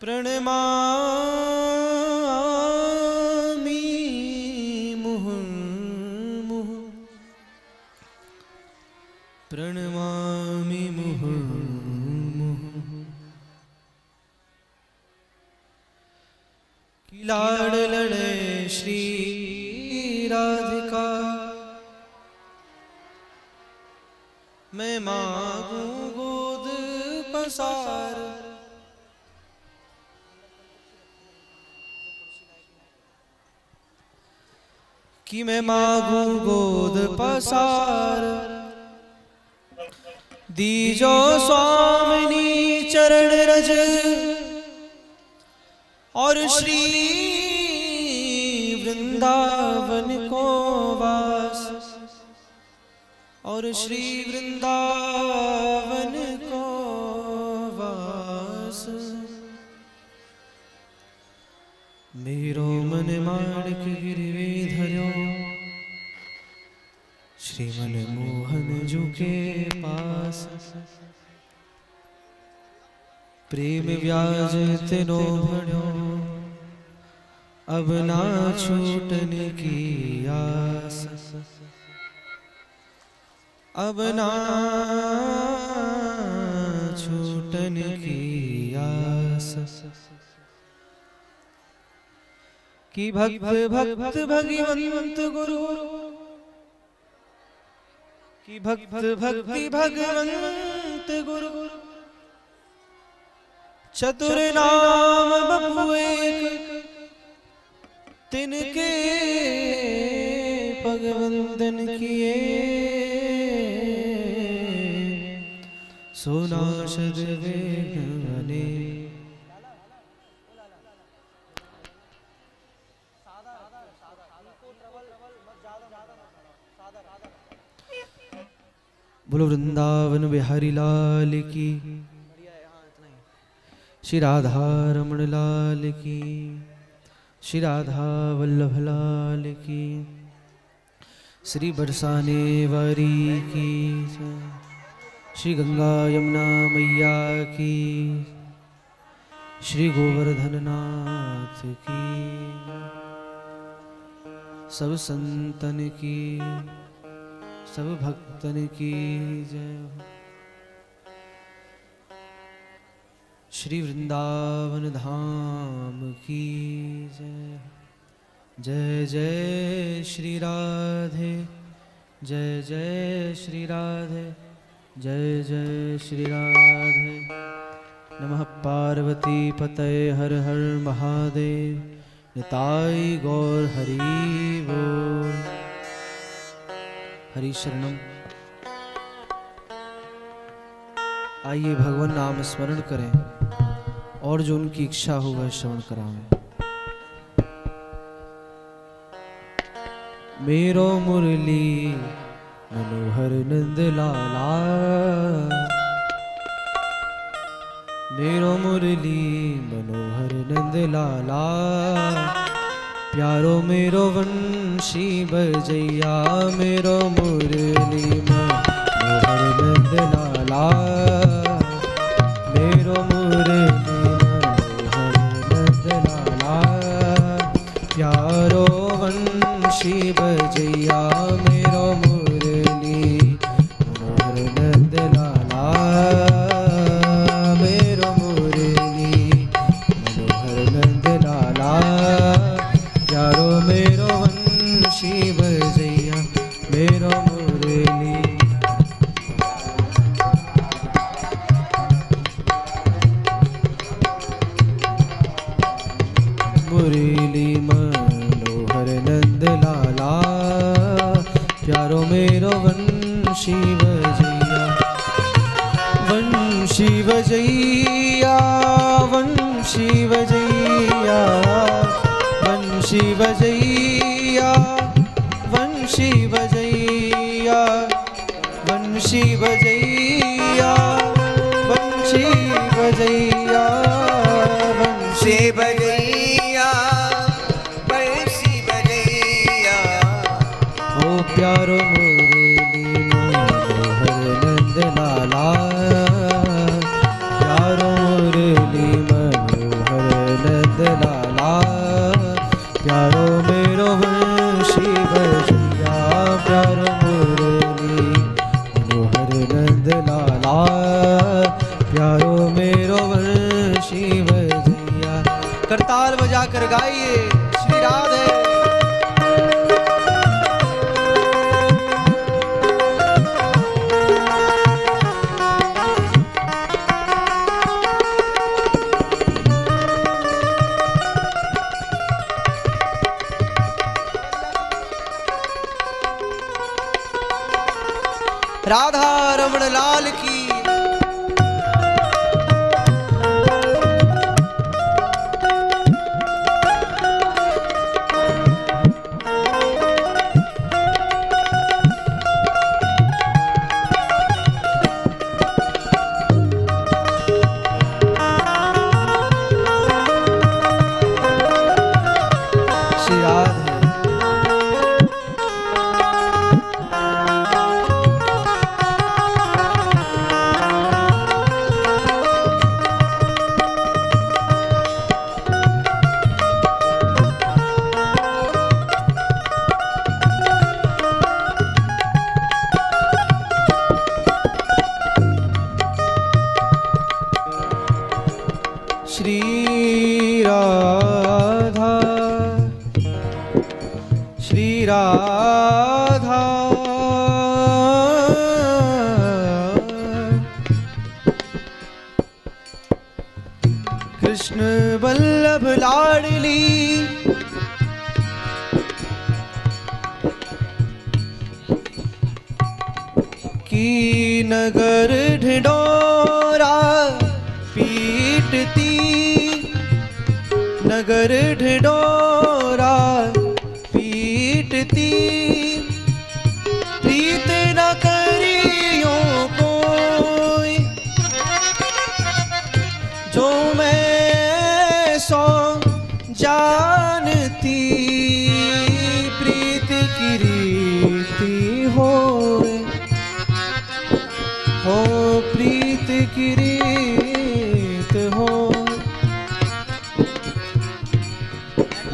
प्रणमामि मुहुर्मुहुः प्रणमामि मुहुर्मुहुः। कि लाड़ लड़े श्री राधिका मैं मांगू गोद पसार। कि मैं मांगू गोद पसार दीजो स्वामिनी चरण रज और श्री वृंदावन को वास और श्री वृंदावन को वास। मेरो मन माणिक गिरवे धर्यो श्री मन मोहन जू के पास। प्रेम व्याज तिनो भण्यो अब ना छूटने की आस। अब ना छूटने की आस। कि भक्त भक्त भगवंत गुरु कि भक्त भक्ति भगवंत गुरु चतुर नाम बपु एक तिनके पगवंदन किए सोनाशद वेगने। बोलो वृंदावन बिहारी लाल की, श्री राधा रमण लाल की, श्री राधा वल्लभ लाल की, श्री बरसाने वारी की, श्री गंगा यमुना मैया की, श्री गोवर्धन नाथ की, सब संतन की, सब भक्तन की जय। श्री वृंदावन धाम की जय। जय जय श्री राधे, जय जय श्री राधे, जय जय श्री राधे। नमः पार्वती पतये हर हर महादेव। निताई गौर हरि बोल। हरि शरणम। आइए भगवान नाम स्मरण करें और जो उनकी इच्छा हो वह श्रवण कराएं। मेरो मुरली मनोहर नंद लाला, मेरो मुरली मनोहर नंद लाला, प्यारो मेरो वंशी बजैया, मेरो मुरली मनोहर नंद लाला, मेरो मुरली मनोहर नंद लाला, प्यारो वंशी बजैया, मेरो मुरली मनोहर नंद लाला, मेरो मुरली मनोहर नंद लाला, प्यारो मेरो वंशी बजैया, मेरो मुरली। मुरली मनोहर नंद लाला, प्यारो मेरो वंशी बजैया, वंशी बजैया, वंशी बजैया, वंशी बजैया, वंशी बजैया, वंशी बजैया, वंशी बजैया, वंशी बजैया, वंशी बजैया। ओ प्यारो मुरली मनोहर नंद लाला, प्यारो मुरली मनोहर मेरो वंशी बजैया। करताल बजाकर गाइए श्री राधे। राधा रमण लाल की। श्री राधे। श्री राधा श्री राधा कृष्ण वल्लभ लाडली की नगर ढिंढोरा पीटती। नगर ढिंढोरा पीटती। प्रीत न करियो कोई जो मैं सो जानती। प्रीत की रीति हो प्रीत की रीत हो।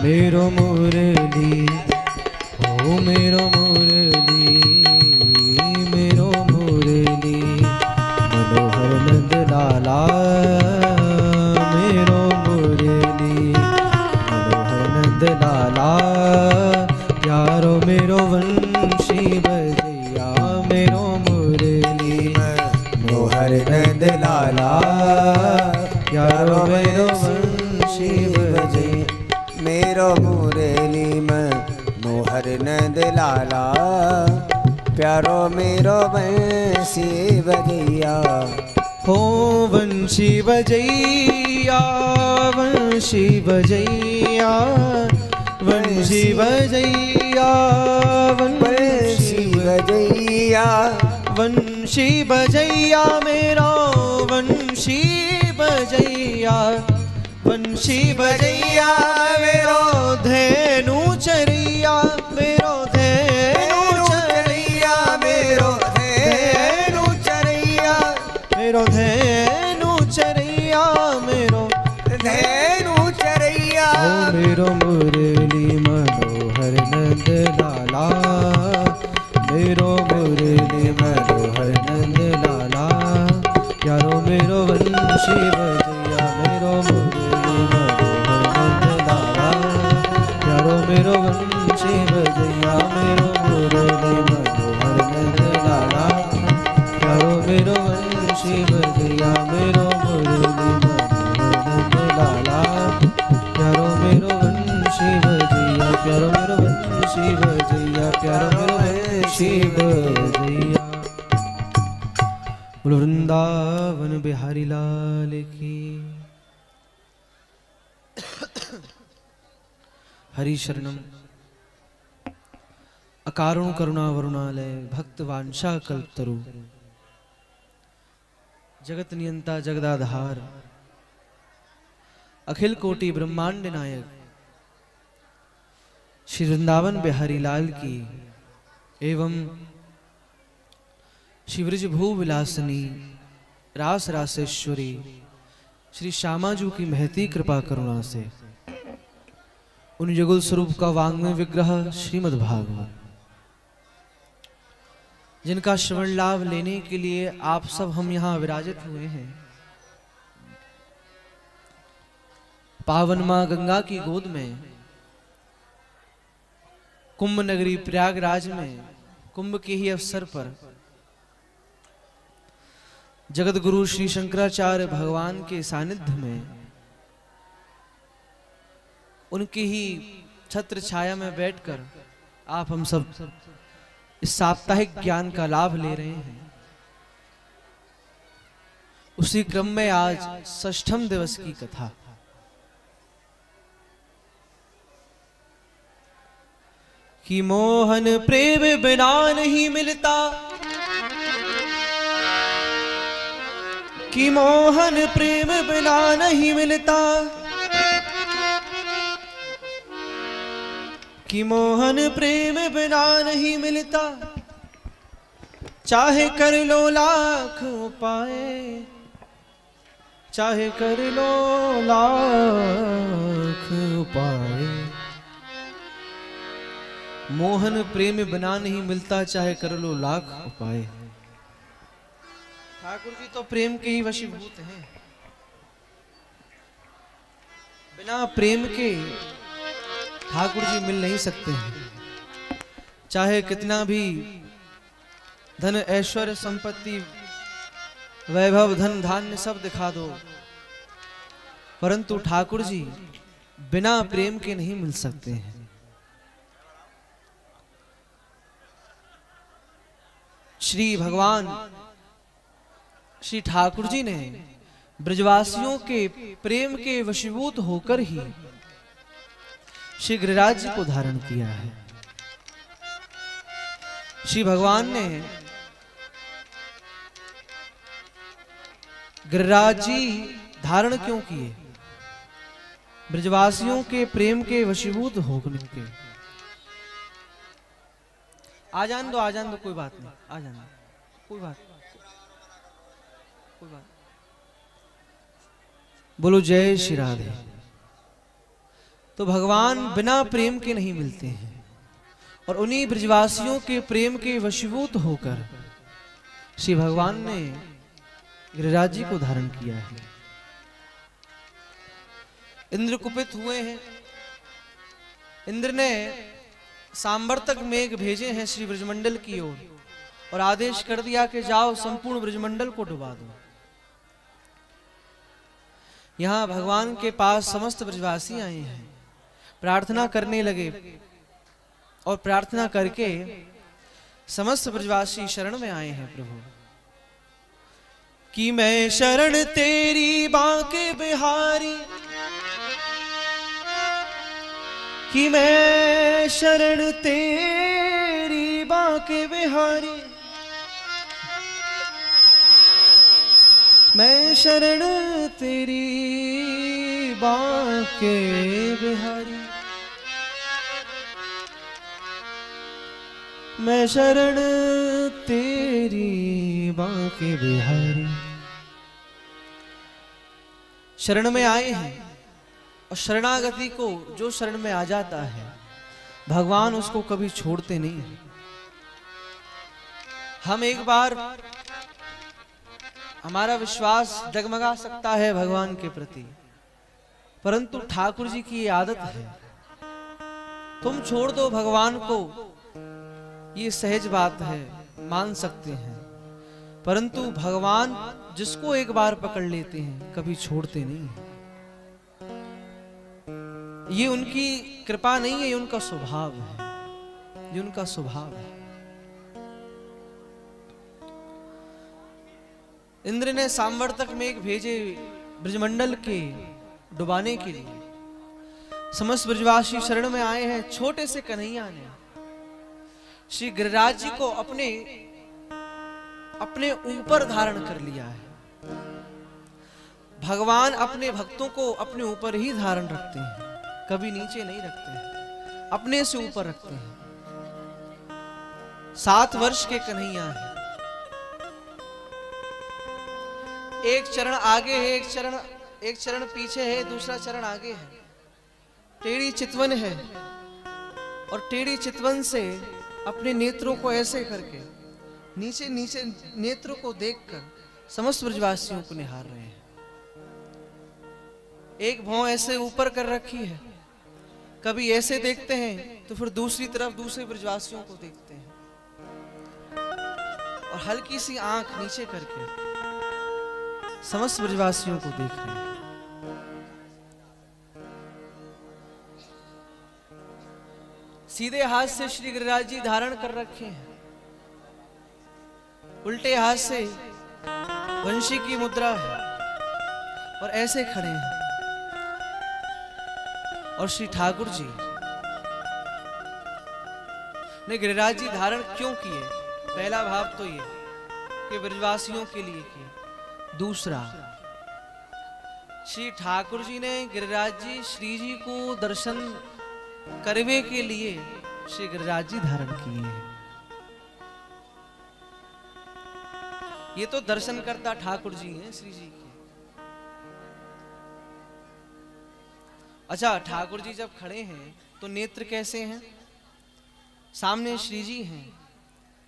मेरो मुरली ओ मेरो मुरली मेरो मुरली मनोहर नंद लाला। मेरो मुरली मनोहर नंद लाला प्यारो मेरो वंशी बजैया। मेरो मुरली मनोहर नंद लाला प्यारो मेरो वंशी बजैया। मेरो मुरली मनोहर नंद लाला प्यारो मेरो वंशी बजैया। हो वंशी बजैया वंशी बजैया वंशी बजैया वंशी बजैया वंशी बजैया मेरो वंशी बजैया। वंशी बजैया मेरो धेनु चरिया। मेरो धेनु चरिया मेरो धेनु चरिया। मेरो धेनु चरिया मेरो धेनु चरिया। ओ मेरो मुरली मनोहर नंद लाला। मेरो मुरली मनोहर नंद लाला प्यारो मेरो वंशी बजैया। मेरो मुरली मनोहर नंद लाला प्यारो मेरो वंशी बजैया। मेरो मुरली मनोहर नंद लाला प्यारो मेरो वंशी बजैया। मेरो मुरली मनोहर नंद लाला प्यारो मेरो वंशी बजैया। प्यारो मेरो वंशी बजैया। प्यारो मेरो वंशी बजैया। बोलो वृंदावन बिहारी लाल की। हरि शरणम। अकारुण करुणा वरुणालय भक्त वांछा कल्पतरु जगत नियंता जगदाधार अखिल कोटि ब्रह्मांड नायक श्री वृंदावन बिहारी लाल की एवं शिवृज भू विलासनी रास रासेश्वरी श्री श्यामाजू की महती कृपा करुणा से उन युगल स्वरूप का वांग्मय विग्रह श्रीमद् भागवत जिनका श्रवण लाभ लेने के लिए आप सब हम यहाँ विराजित हुए हैं, पावन मां गंगा की गोद में कुंभ नगरी प्रयागराज में कुंभ के ही अवसर पर जगत गुरु श्री शंकराचार्य भगवान के सानिध्य में उनकी ही छत्र छाया में बैठकर आप हम सब इस साप्ताहिक ज्ञान का लाभ ले रहे हैं। उसी क्रम में आज षष्ठम दिवस की कथा। कि मोहन प्रेम बिना नहीं मिलता, कि मोहन प्रेम बिना नहीं मिलता, कि मोहन प्रेम बिना नहीं मिलता, चाहे कर लो लाख उपाय, चाहे कर लो लाख उपाय। मोहन प्रेम बिना नहीं मिलता, चाहे कर लो लाख उपाय। ठाकुर जी तो प्रेम के ही वशीभूत हैं। बिना प्रेम के ठाकुर जी मिल नहीं सकते हैं। चाहे कितना भी धन ऐश्वर्य संपत्ति वैभव धन धान्य सब दिखा दो, परंतु ठाकुर जी बिना प्रेम के नहीं मिल सकते हैं। श्री भगवान श्री ठाकुर जी ने ब्रजवासियों के प्रेम के वशीभूत होकर ही श्री गिरिराज जी को धारण किया है। श्री भगवान ने गिरिराज जी धारण क्यों किए? ब्रजवासियों के प्रेम के वशीभूत होकर के। आ जान दो कोई बात नहीं, आ जान कोई बात बोलो जय श्री राधे। तो भगवान बिना प्रेम के नहीं मिलते हैं और उन्हीं ब्रजवासियों के प्रेम के वशीभूत होकर श्री भगवान ने गिरिराज जी को धारण किया है। इंद्र कुपित हुए हैं। इंद्र ने सांवर्तक मेघ भेजे हैं श्री ब्रजमंडल की ओर और आदेश कर दिया कि जाओ संपूर्ण ब्रजमंडल को डुबा दो। यहां भगवान के पास समस्त ब्रजवासी आए हैं, प्रार्थना करने लगे और प्रार्थना करके समस्त ब्रजवासी शरण में आए हैं। प्रभु कि मैं शरण तेरी बांके बिहारी, कि मैं शरण तेरी बांके बिहारी, मैं शरण तेरी बांके बिहारी, मैं शरण तेरी बांके बिहारी। शरण में आए हैं और शरणागति को जो शरण में आ जाता है भगवान उसको कभी छोड़ते नहीं। हम एक बार हमारा विश्वास डगमगा सकता है भगवान के प्रति, परंतु ठाकुर जी की ये आदत है, तुम छोड़ दो भगवान को, ये सहज बात है, मान सकते हैं, परंतु भगवान जिसको एक बार पकड़ लेते हैं कभी छोड़ते नहीं। ये उनकी कृपा नहीं है, ये उनका स्वभाव है, ये उनका स्वभाव है। इंद्र ने सांवर्तक मेघ भेजे ब्रजमंडल के डुबाने के लिए। समस्त ब्रजवासी शरण में आए हैं। छोटे से कन्हैया ने श्री गिरिराज जी को अपने ऊपर धारण कर लिया है। भगवान अपने भक्तों को अपने ऊपर ही धारण रखते हैं, कभी नीचे नहीं रखते हैं, अपने से ऊपर रखते हैं। 7 वर्ष के कन्हैया हैं। एक चरण आगे है, एक चरण पीछे है, दूसरा चरण आगे है। टेढ़ी चितवन है और टेढ़ी चितवन से अपने नेत्रों को ऐसे करके नीचे नीचे नेत्रों को देखकर समस्त ब्रजवासियों को निहार रहे हैं। एक भौं ऐसे ऊपर कर रखी है, कभी ऐसे देखते हैं तो फिर दूसरी तरफ दूसरे ब्रजवासियों को देखते हैं, और हल्की सी आंख नीचे करके समस्त ब्रजवासियों को देख रहे हैं। सीधे हाथ से श्री गिरिराज जी धारण कर रखे हैं, उल्टे हाथ से वंशी की मुद्रा है और ऐसे खड़े हैं। और श्री ठाकुर जी ने गिरिराज जी धारण क्यों किए? पहला भाव तो ये कि ब्रजवासियों के लिए किए। दूसरा, श्री ठाकुर जी ने गिरिराज जी श्री जी को दर्शन करने के लिए श्री गिरिराज जी धारण किए हैं। ये तो दर्शन करता ठाकुर जी हैं श्री जी के। अच्छा, ठाकुर जी जब खड़े हैं तो नेत्र कैसे हैं? सामने श्री जी हैं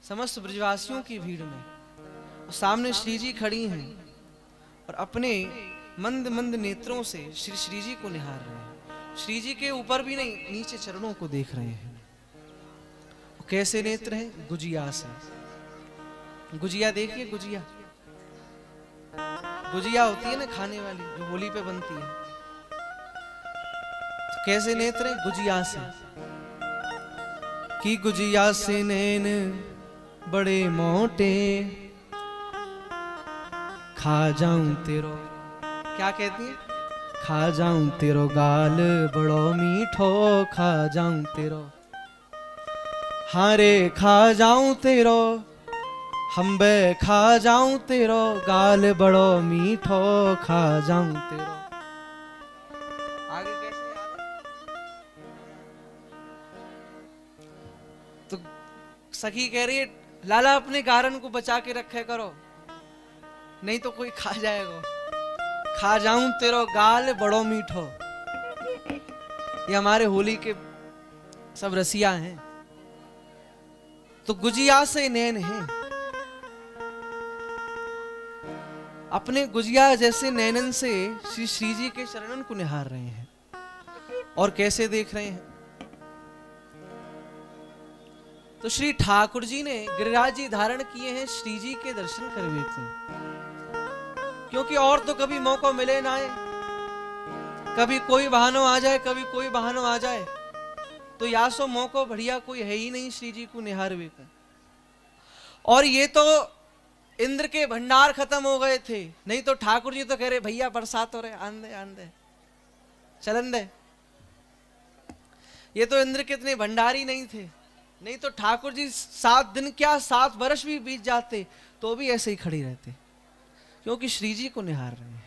समस्त ब्रजवासियों की भीड़ में, और सामने श्री जी खड़ी हैं और अपने मंद मंद नेत्रों से श्री जी को निहार रहे हैं। श्री जी के ऊपर भी नहीं, नीचे चरणों को देख रहे हैं। कैसे नेत्र हैं? गुजिया से। गुजिया देखिए, गुजिया गुजिया होती है ना खाने वाली, जो होली पे बनती है। तो कैसे नेत्र हैं? गुजिया से। कि गुजिया से नैन बड़े मोटे, खा जाऊं तेरो, क्या कहती है? खा जाऊं तेरो गाल बड़ो मीठो, खा जाऊं तेरो, हाँ रे खा जाऊं तेरो, हम बे खा जाऊं तेरो गाल बड़ो मीठो, खा जाऊं तेरो। आगे कैसे याद है? तो सखी कह रही है, लाला अपने गारन को बचा के रखे करो, नहीं तो कोई खा जाएगा। खा जाऊं तेरो गाल बड़ो मीठो। ये हमारे होली के सब रसिया हैं। तो गुजिया से नैन हैं, अपने गुजिया जैसे नैनन से श्री जी के चरणन को निहार रहे हैं। और कैसे देख रहे हैं? तो श्री ठाकुर जी ने गिरिराज जी धारण किए हैं श्री जी के दर्शन करवे थे, क्योंकि और तो कभी मौका मिले ना आए, कभी कोई बहानो आ जाए, कभी कोई बहानो आ जाए, तो या सो मौका बढ़िया कोई है ही नहीं श्री जी को निहारवे का। और ये तो इंद्र के भंडार खत्म हो गए थे, नहीं तो ठाकुर जी तो कह रहे भैया बरसात हो रहे, आन दे चलन दे। ये तो इंद्र के इतने भंडारी नहीं थे, नहीं तो ठाकुर जी 7 दिन क्या 7 वर्ष भी बीत जाते तो भी ऐसे ही खड़ी रहते, क्योंकि श्री जी को निहार रहे हैं।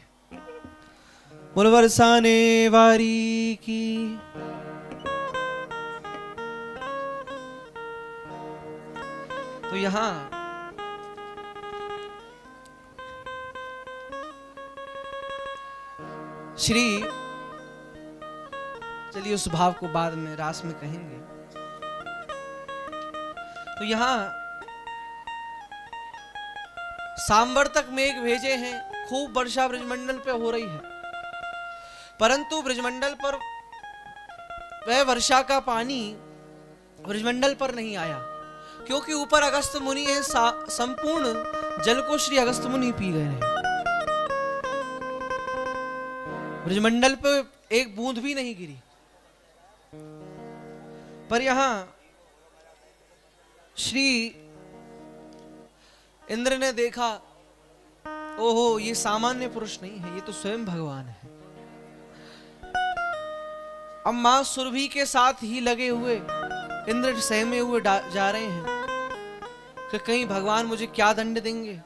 बोल बरसाने वारी की। तो यहां श्री, चलिए उस भाव को बाद में रास में कहेंगे। तो यहां सांबर तक मेघ भेजे हैं, खूब वर्षा ब्रजमंडल पे हो रही है, परंतु ब्रजमंडल पर वह वर्षा का पानी ब्रजमंडल पर नहीं आया, क्योंकि ऊपर अगस्त मुनि है, संपूर्ण जल को श्री अगस्त मुनि पी गए हैं। ब्रजमंडल पे एक बूंद भी नहीं गिरी। पर यहां श्री इंद्र ने देखा, ओहो ये सामान्य पुरुष नहीं है, ये तो स्वयं भगवान है। अब मां सुरभि के साथ ही लगे हुए इंद्र सहमे हुए जा रहे हैं कि कहीं भगवान मुझे क्या दंड देंगे,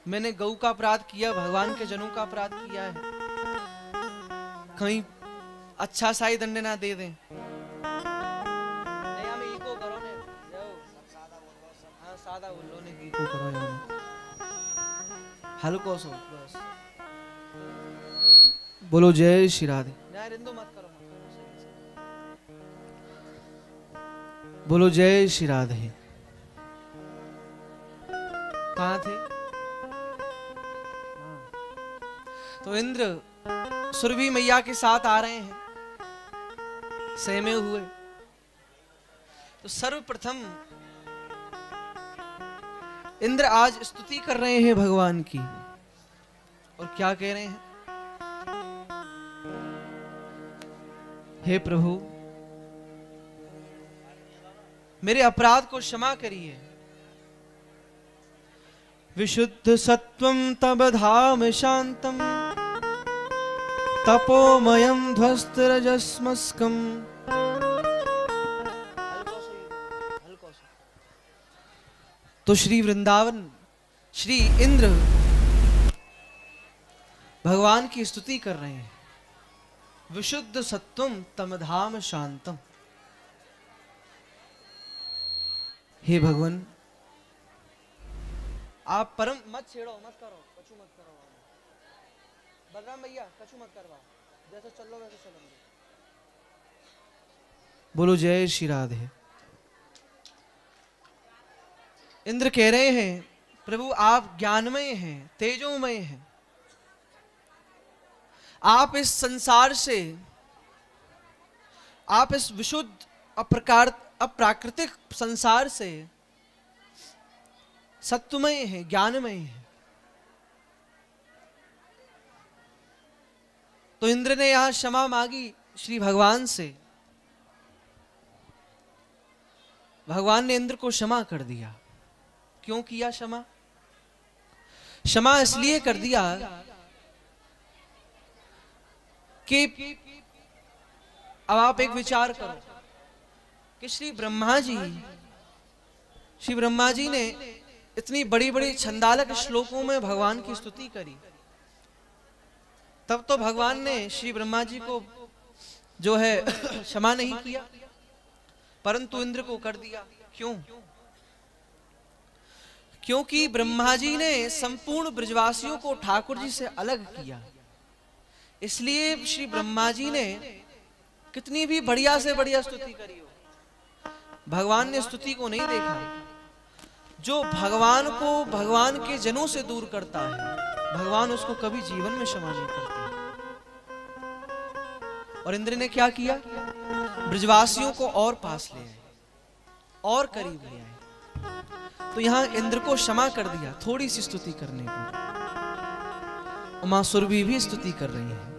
मैंने गौ का अपराध किया, भगवान के जनों का अपराध किया है, कहीं अच्छा सा ही दंड ना दे दें। सादा बोलो ने की को करो यार, हल्को सो बस। बोलो जय श्री राधे। ना रिंदो मत करो, बोलो जय श्री राधे। कहाँ थे? तो इंद्र सुरभि मैया के साथ आ रहे हैं सहमे हुए। तो सर्वप्रथम इंद्र आज स्तुति कर रहे हैं भगवान की, और क्या कह रहे हैं? हे प्रभु, मेरे अपराध को क्षमा करिए। विशुद्ध सत्वं तब धाम शांतम तपोमयम ध्वस्त रजस्मस्कम। तो श्री वृंदावन श्री इंद्र भगवान की स्तुति कर रहे हैं। विशुद्ध सत्वम तम धाम शांतम। हे भगवान, आप परम मत छेड़ो, मत करो, कछु मत करो। बलराम भैया कछु मत करवाओ, जैसे चलो वैसे चलेंगे। बोलो जय श्री राधे। इंद्र कह रहे हैं प्रभु आप ज्ञानमय हैं, तेजोमय हैं। आप इस संसार से, आप इस विशुद्ध अप्राकृतिक संसार से सत्वमय हैं, ज्ञानमय हैं। तो इंद्र ने यहां क्षमा मांगी श्री भगवान से। भगवान ने इंद्र को क्षमा कर दिया। क्यों किया क्षमा? क्षमा इसलिए कर दिया कि अब आप एक विचार करो कि श्री ब्रह्मा जी ने इतनी बड़ी बड़ी छंदालक श्लोकों में भगवान की स्तुति करी, तब तो भगवान ने श्री ब्रह्मा जी को जो है क्षमा नहीं किया, परंतु इंद्र को कर दिया। क्यों? क्योंकि ब्रह्मा जी ने संपूर्ण ब्रजवासियों को ठाकुर जी से अलग किया। इसलिए श्री ब्रह्मा जी ने कितनी भी बढ़िया से बढ़िया स्तुति करी हो, भगवान ने स्तुति को नहीं देखा। जो भगवान को भगवान के जनों से दूर करता है, भगवान उसको कभी जीवन में क्षमा नहीं करते। और इंद्र ने क्या किया? ब्रजवासियों को और पास ले आए, और करीब ले आए। तो यहां इंद्र को क्षमा कर दिया थोड़ी सी स्तुति करने पर। मां सुरभि भी स्तुति कर रही है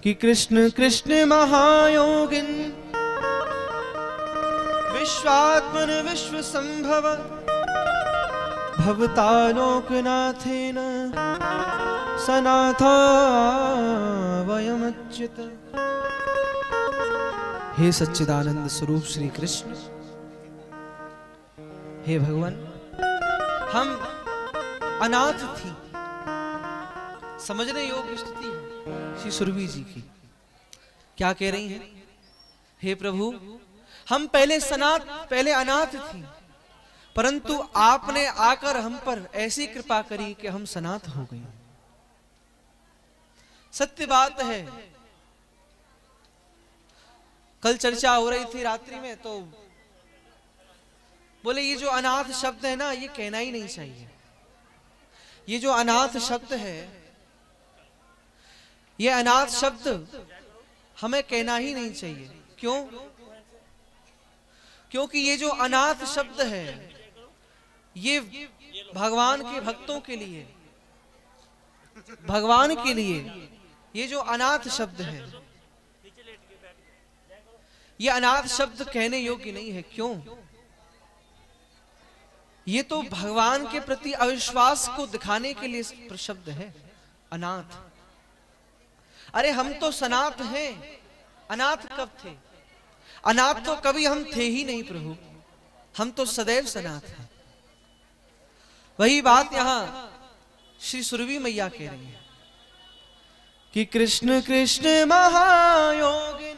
कि कृष्ण कृष्ण महायोगिन विश्वात्मन विश्व संभव भवतालोकनाथेन सनाथा वयमच्युत। हे सच्चिदानंद स्वरूप श्री कृष्ण, हे भगवान, हम अनाथ थी। समझने योग्य स्तुति है श्री सुरभि जी की। क्या कह रही हैं? हे प्रभु, हम पहले अनाथ थी, परंतु आपने आकर हम पर ऐसी कृपा करी कि हम सनाथ हो गए। सत्य बात है। कल चर्चा हो रही थी रात्रि में, तो बोले ये जो अनाथ शब्द है ना, ये कहना ही नहीं चाहिए। ये जो अनाथ शब्द है, ये अनाथ शब्द हमें कहना ही नहीं चाहिए। क्यों? क्योंकि ये जो अनाथ शब्द है, ये भगवान के भक्तों के लिए, भगवान के लिए ये जो अनाथ शब्द है, ये अनाथ शब्द कहने योग्य नहीं है। क्यों? ये तो भगवान के प्रति अविश्वास को दिखाने के लिए शब्द है अनाथ। अरे हम तो सनाथ हैं, अनाथ कब थे? अनाथ तो कभी हम थे ही नहीं प्रभु, हम तो सदैव सनाथ हैं। वही बात यहां श्री सुरभि मैया कह रही है कि कृष्ण कृष्ण महायोगिन,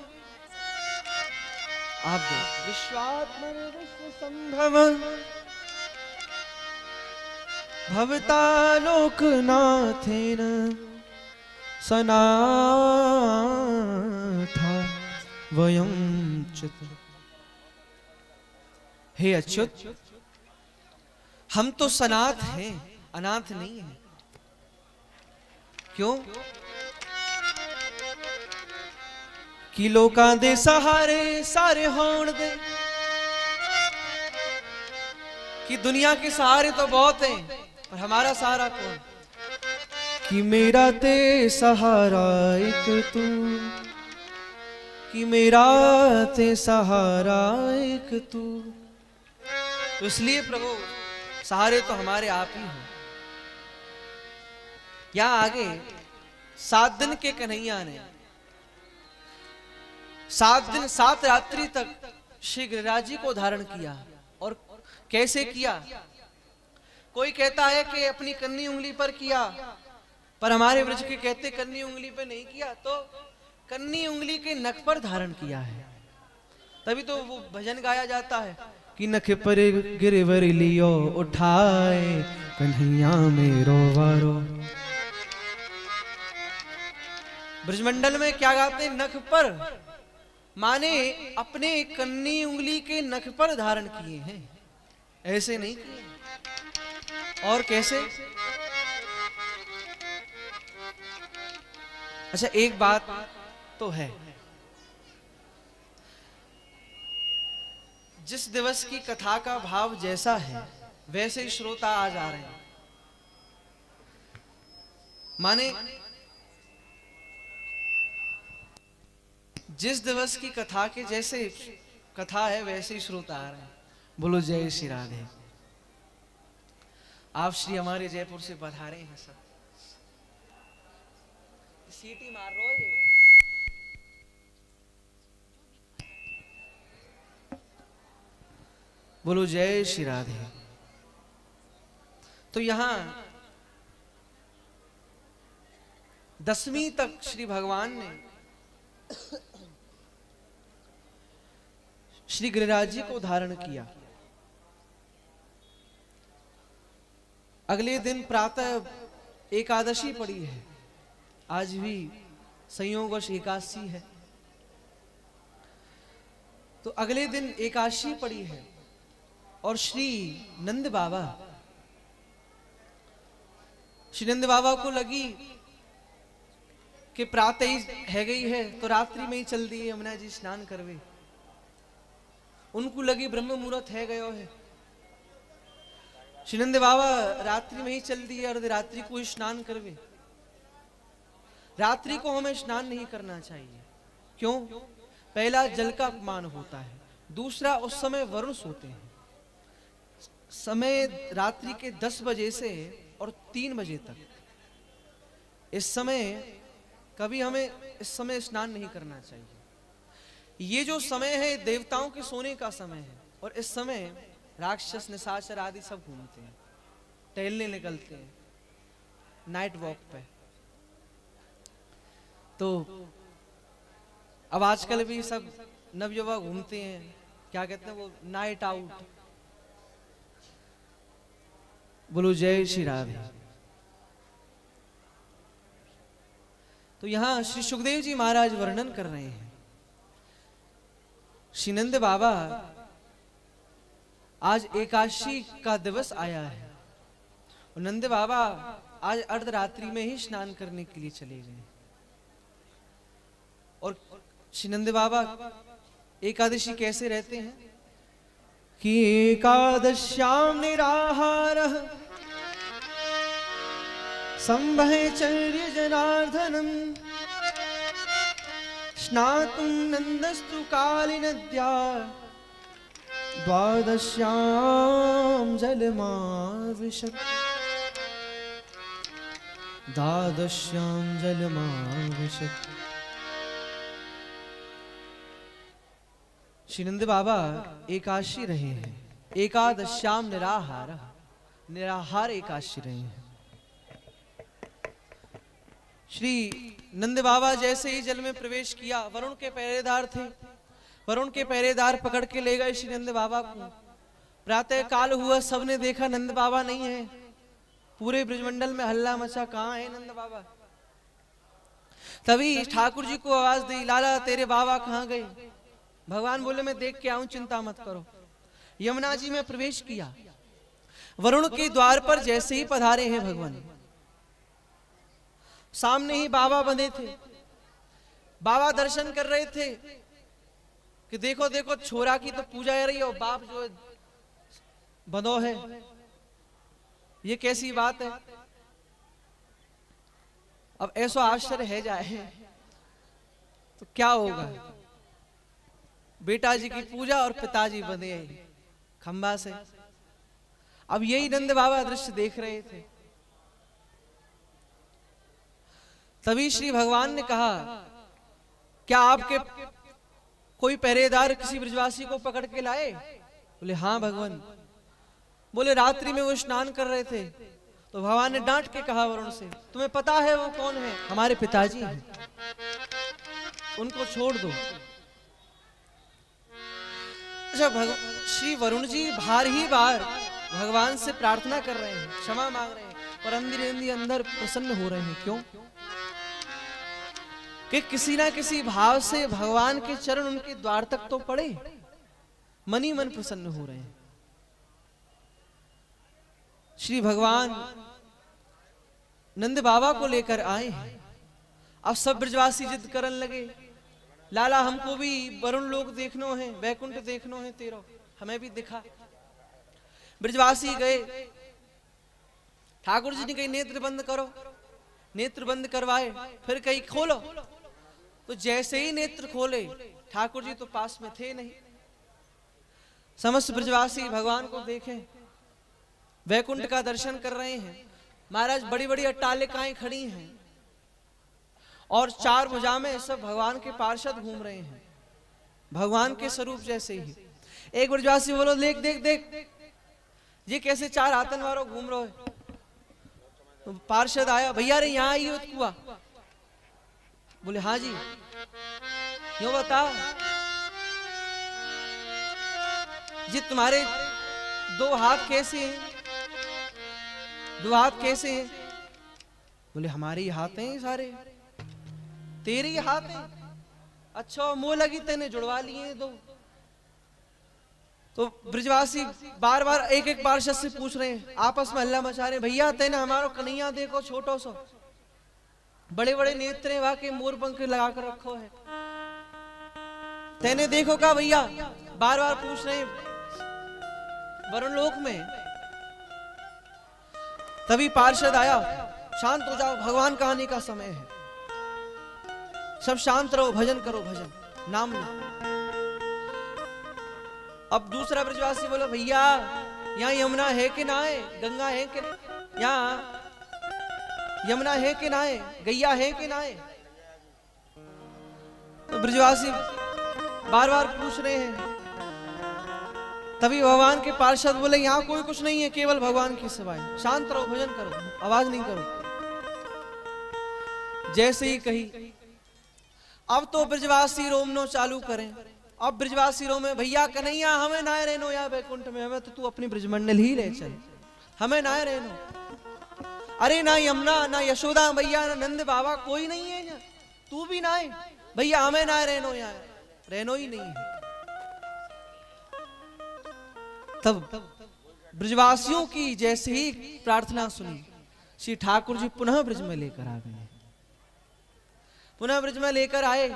आप दो विश्वात्मन विश्व संभव भवतालोकनाथेन सनाथा वयम च्युत। हे अच्युत, हम तो सनाथ हैं, अनाथ नहीं हैं। क्यों? कि लोकां दे सहारे सारे होण दे, कि दुनिया के सहारे तो बहुत हैं और हमारा सहारा कौन? कि मेरा ते सहारा एक तू, कि मेरा ते सहारा एक तू। तो इसलिए प्रभु सहारे तो हमारे आप ही हैं। यहां आगे 7 दिन के कन्हैया ने 7 दिन 7 रात्रि तक श्री गिरिराज जी को धारण किया। और कैसे किया? कोई कहता है कि अपनी कन्नी उंगली पर किया, पर हमारे ब्रज के कहते कन्नी उंगली पे नहीं किया, तो कन्नी उंगली के नख पर धारण किया है। तभी तो वो भजन गाया जाता है कि नख पर गिरवर लियो उठाए कन्हैया मेरो वारो। ब्रजमंडल में क्या गाते हैं? नख पर, माने अपने कन्नी उंगली के नख पर धारण किए हैं, ऐसे नहीं किए। और कैसे? अच्छा, एक बात तो है, जिस दिवस की कथा का भाव जैसा है वैसे ही श्रोता आ जा रहे हैं। माने जिस दिवस की कथा के जैसे कथा है वैसे ही श्रोता आ रहे हैं। बोलो जय श्री राधे। आप श्री हमारे जयपुर से पधारे हैं सब। सीटी मार रहे हो ये। बोलो जय श्री राधे। तो यहां 10वीं तक श्री भगवान ने श्री गिरिराज जी को धारण किया। अगले दिन प्रातः एकादशी पड़ी है, आज भी संयोगवश एकादशी है, तो अगले दिन एकादशी पड़ी है। और श्री नंद बाबा को लगी कि प्रातः ही है गई है तो रात्रि में ही चल दिए यमुना जी स्नान करवे। उनको लगी ब्रह्म मुहूर्त है गयो है। श्री नंद बाबा रात्रि में ही चल दिए, अर्ध रात्रि को स्नान करवे। रात्रि को हमें स्नान नहीं करना चाहिए। क्यों? पहला जल का अपमान होता है, दूसरा उस समय वरुण सोते हैं। समय रात्रि के 10 बजे से और 3 बजे तक, इस समय कभी हमें इस समय स्नान नहीं करना चाहिए। ये जो समय है देवताओं के सोने का समय है, और इस समय राक्षस निशाचर आदि सब घूमते हैं, टहलने निकलते हैं नाइट वॉक पे। तो अब आजकल भी सब नवयुवक घूमते हैं, क्या कहते हैं वो, नाइट आउट। बोलो जय श्री राधे। तो यहां श्री सुखदेव जी महाराज वर्णन कर रहे हैं, श्री नंद बाबा आज एकादशी का दिवस आया है, और नंद बाबा आज अर्धरात्रि में ही स्नान करने के लिए चले गए। और श्री नंद बाबा एकादशी कैसे रहते हैं कि एकादश्याम निराहारः संभयचर्य जनार्दनम् स्नातुं नन्दस्तु कालिनद्या द्वादश्याम जलमाविशत्। द्वादश्याम जलमाविशत्। श्री नंद बाबा एकादशी रहे हैं, एकादश्याम निराहार, निराहार एकादशी रहे हैं। श्री नंद बाबा जैसे ही जल में प्रवेश किया, वरुण के पहरेदार थे, वरुण के पहरेदार पकड़ के ले गए श्री नंद बाबा को। प्रातः काल हुआ, सबने देखा नंद बाबा नहीं है, पूरे ब्रजमंडल में हल्ला मचा, कहां है नंद बाबा। तभी ठाकुर जी को आवाज दी, लाला तेरे बाबा कहां गए। भगवान बोले मैं देख के आऊं, चिंता मत करो। यमुना जी में प्रवेश किया, वरुण के द्वार पर जैसे ही पधारे हैं भगवान, सामने ही बाबा बंधे थे। बाबा दर्शन कर रहे थे कि देखो देखो छोरा की तो पूजा हो रही है और बाप जो है बंधो है, ये कैसी बात है। अब ऐसा आश्चर्य है जाए तो क्या होगा, बेटा जी की पूजा और पिताजी बंधे खंबा से। अब यही नंद बाबा दृश्य देख रहे थे। तभी श्री भगवान ने कहा, क्या आपके कोई पहरेदार किसी ब्रजवासी को पकड़ के लाए? बोले हाँ भगवान। बोले रात्रि में वो स्नान कर रहे थे तो भगवान ने डांट के कहा वरुण से, तुम्हें पता है वो कौन है? हमारे पिताजी हैं, उनको छोड़ दो। अच्छा, श्री वरुण जी बार ही बार भगवान से प्रार्थना कर रहे हैं, क्षमा मांग रहे हैं, और अंदर अंदर प्रसन्न हो रहे हैं। क्यों? कि किसी ना किसी भाव से भगवान के चरण उनके द्वार तक तो पड़े, मन ही मन प्रसन्न हो रहे हैं। श्री भगवान नंद बाबा को लेकर आए हैं। अब सब ब्रजवासी जिद करन लगे, लाला हमको भी वरुण लोक देखनो है, वैकुंठ देखनो है तेरा, हमें भी दिखा। ब्रजवासी गए, ठाकुर जी ने कही नेत्र बंद करो, नेत्र बंद करवाए, फिर कही खोलो, तो जैसे ही नेत्र खोले ठाकुर जी तो पास में थे नहीं। समस्त ब्रजवासी भगवान को देखें, वैकुंठ का दर्शन कर रहे हैं। महाराज बड़ी बड़ी अट्टालिकाएं खड़ी हैं और चार भुजा में सब भगवान के पार्षद घूम रहे हैं, भगवान के स्वरूप जैसे ही। एक ब्रजवासी बोलो, देख देख देख, ये कैसे चार आतंकवारों घूम रहे हो? तो पार्षद आया, भैया रे यहाँ आई हो कुआ? बोले हाँ जी। यूं बता, ये तुम्हारे दो हाथ कैसे हैं? दो हाथ कैसे हैं? बोले हमारे ही हाथ हैं सारे। तेरे ही हाथ हैं? अच्छा, मुंह लगी तेने जुड़वा लिए दो। तो ब्रजवासी बार बार एक एक पार्षद से पूछ रहे हैं, आपस में हल्ला मचा रहे, भैया तेने हमारा कन्हैया देखो छोटो सो, बड़े बड़े नेत्र वाके मोर पंख लगा कर रखो है, तेने देखो का भैया? बार बार पूछ रहे वरुण लोक में। तभी पार्षद आया, शांत हो जाओ, भगवान का आने का समय है, सब शांत रहो, भजन करो, भजन नाम लो। अब दूसरा ब्रजवासी बोला, भैया यहाँ यमुना है कि ना है? गंगा है कि यहाँ यमुना है कि ना है? गैया है कि ना है? तो ब्रजवासी बार बार पूछ रहे हैं। तभी भगवान के पार्षद बोले, यहाँ कोई कुछ नहीं है, केवल भगवान की सिवाय, शांत रहो, भजन करो, आवाज नहीं करो। जैसे ही कही, अब तो ब्रजवासी रोमनो चालू करें। अब ब्रजवासी रो में, भैया कन्हैया हमें ना रहनो या वैकुंठ में, हमें तो तू अपनी ब्रजमंडल ही रह चल, हमें ना रहनो। अरे ना यमुना, ना यशोदा भैया, ना नंद बाबा, कोई नहीं है यहाँ, तू भी ना है भैया, हमें ना रहनो, यहाँ रहनो ही नहीं है। तब ब्रजवासियों की जैसे ही प्रार्थना सुनी, श्री ठाकुर जी पुनः ब्रज में लेकर आ गए। पुनः ब्रज में लेकर आए,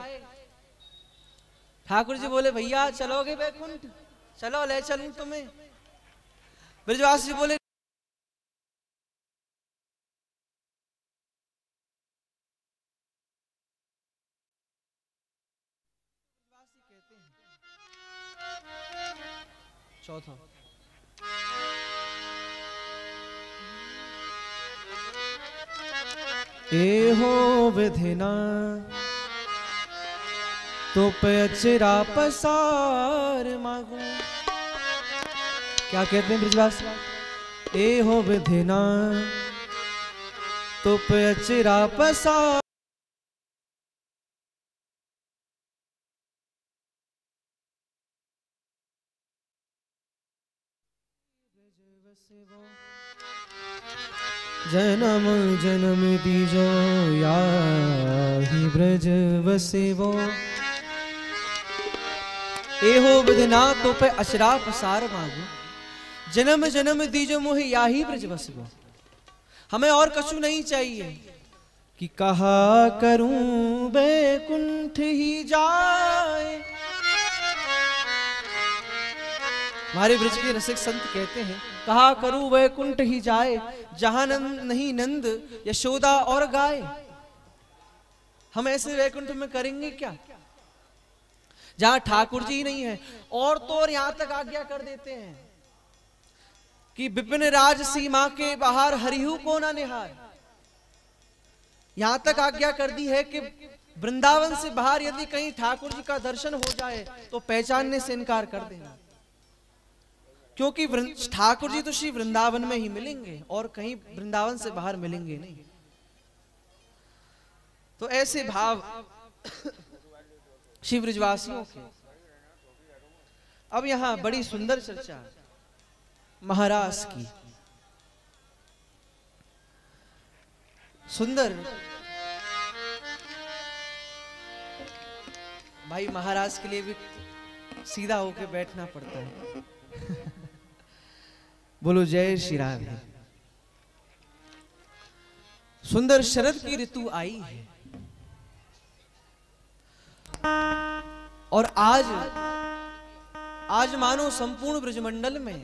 ठाकुर जी बोले, भैया चलोगे वैकुंठ? चलो, ले चलूं तुम्हें। ब्रजवासी बोले, चौथा, ए हो विधिना तो पचरा पसार मांगू। क्या कहते हैं ब्रजवासी? ए हो विधिना तो पचरा पसार, जन्म जन्म दीजो याहि ब्रज बसेवो। एहो विधिना तो पे अचरा पसार मांगो, जन्म जन्म दीजो मोहि याहि ब्रज बसेवो। हमें और कछु नहीं चाहिए कि कहा करूं वैकुंठ वैकुंठ ही जाए। हमारे ब्रज के रसिक संत कहते हैं, कहा करूं वैकुंठ ही जाए, जहां नंद नहीं नंद यशोदा और गाय। हम ऐसे वैकुंठ में करेंगे क्या जहां ठाकुर जी नहीं है। और तो और यहां तक आज्ञा कर देते हैं कि विपिन राज सीमा के बाहर हरिहु को ना निहार। यहां तक आज्ञा कर दी है कि वृंदावन से बाहर यदि कहीं ठाकुर जी का दर्शन हो जाए तो पहचानने से इनकार कर देना, क्योंकि ठाकुर जी तो श्री वृंदावन में ही मिलेंगे और कहीं वृंदावन से बाहर मिलेंगे नहीं। तो ऐसे भाव श्री ब्रजवासियों के। अब यहां बड़ी सुंदर चर्चा महाराज की। सुंदर भाई, महाराज के लिए भी सीधा होके बैठना पड़ता है। बोलो जय श्री राम। सुंदर शरद की ऋतु आई है और आज मानो संपूर्ण ब्रजमंडल में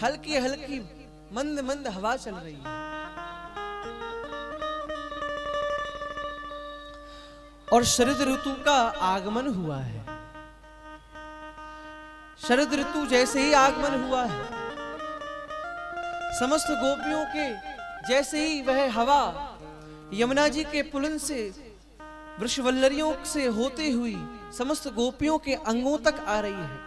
हल्की हल्की मंद मंद हवा चल रही है। और शरद ऋतु का आगमन हुआ है। शरद ऋतु जैसे ही आगमन हुआ है, समस्त गोपियों के जैसे ही वह हवा यमुना जी के पुलन से वृषवल्लरियों से होते हुई समस्त गोपियों के अंगों तक आ रही है,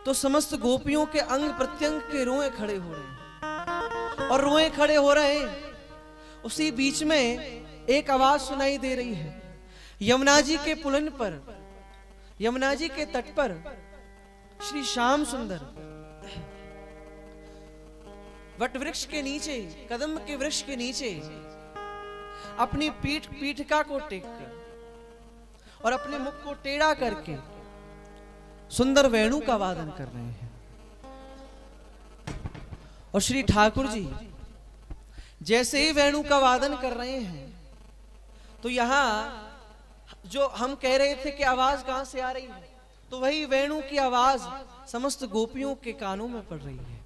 तो समस्त गोपियों के अंग प्रत्यंग के रोए खड़े हो रहे हैं। और रोए खड़े हो रहे हैं, उसी बीच में एक आवाज सुनाई दे रही है। यमुना जी के पुलन पर, यमुना जी के तट पर श्री श्याम सुंदर वट वृक्ष के नीचे, कदम के वृक्ष के नीचे अपनी पीठिका को टेक कर और अपने मुख को टेढ़ा करके सुंदर वेणु का वादन कर रहे हैं। और श्री ठाकुर जी जैसे ही वेणु का वादन कर रहे हैं, तो यहां जो हम कह रहे थे कि आवाज कहां से आ रही है, तो वही वेणु की आवाज समस्त गोपियों के कानों में पड़ रही है।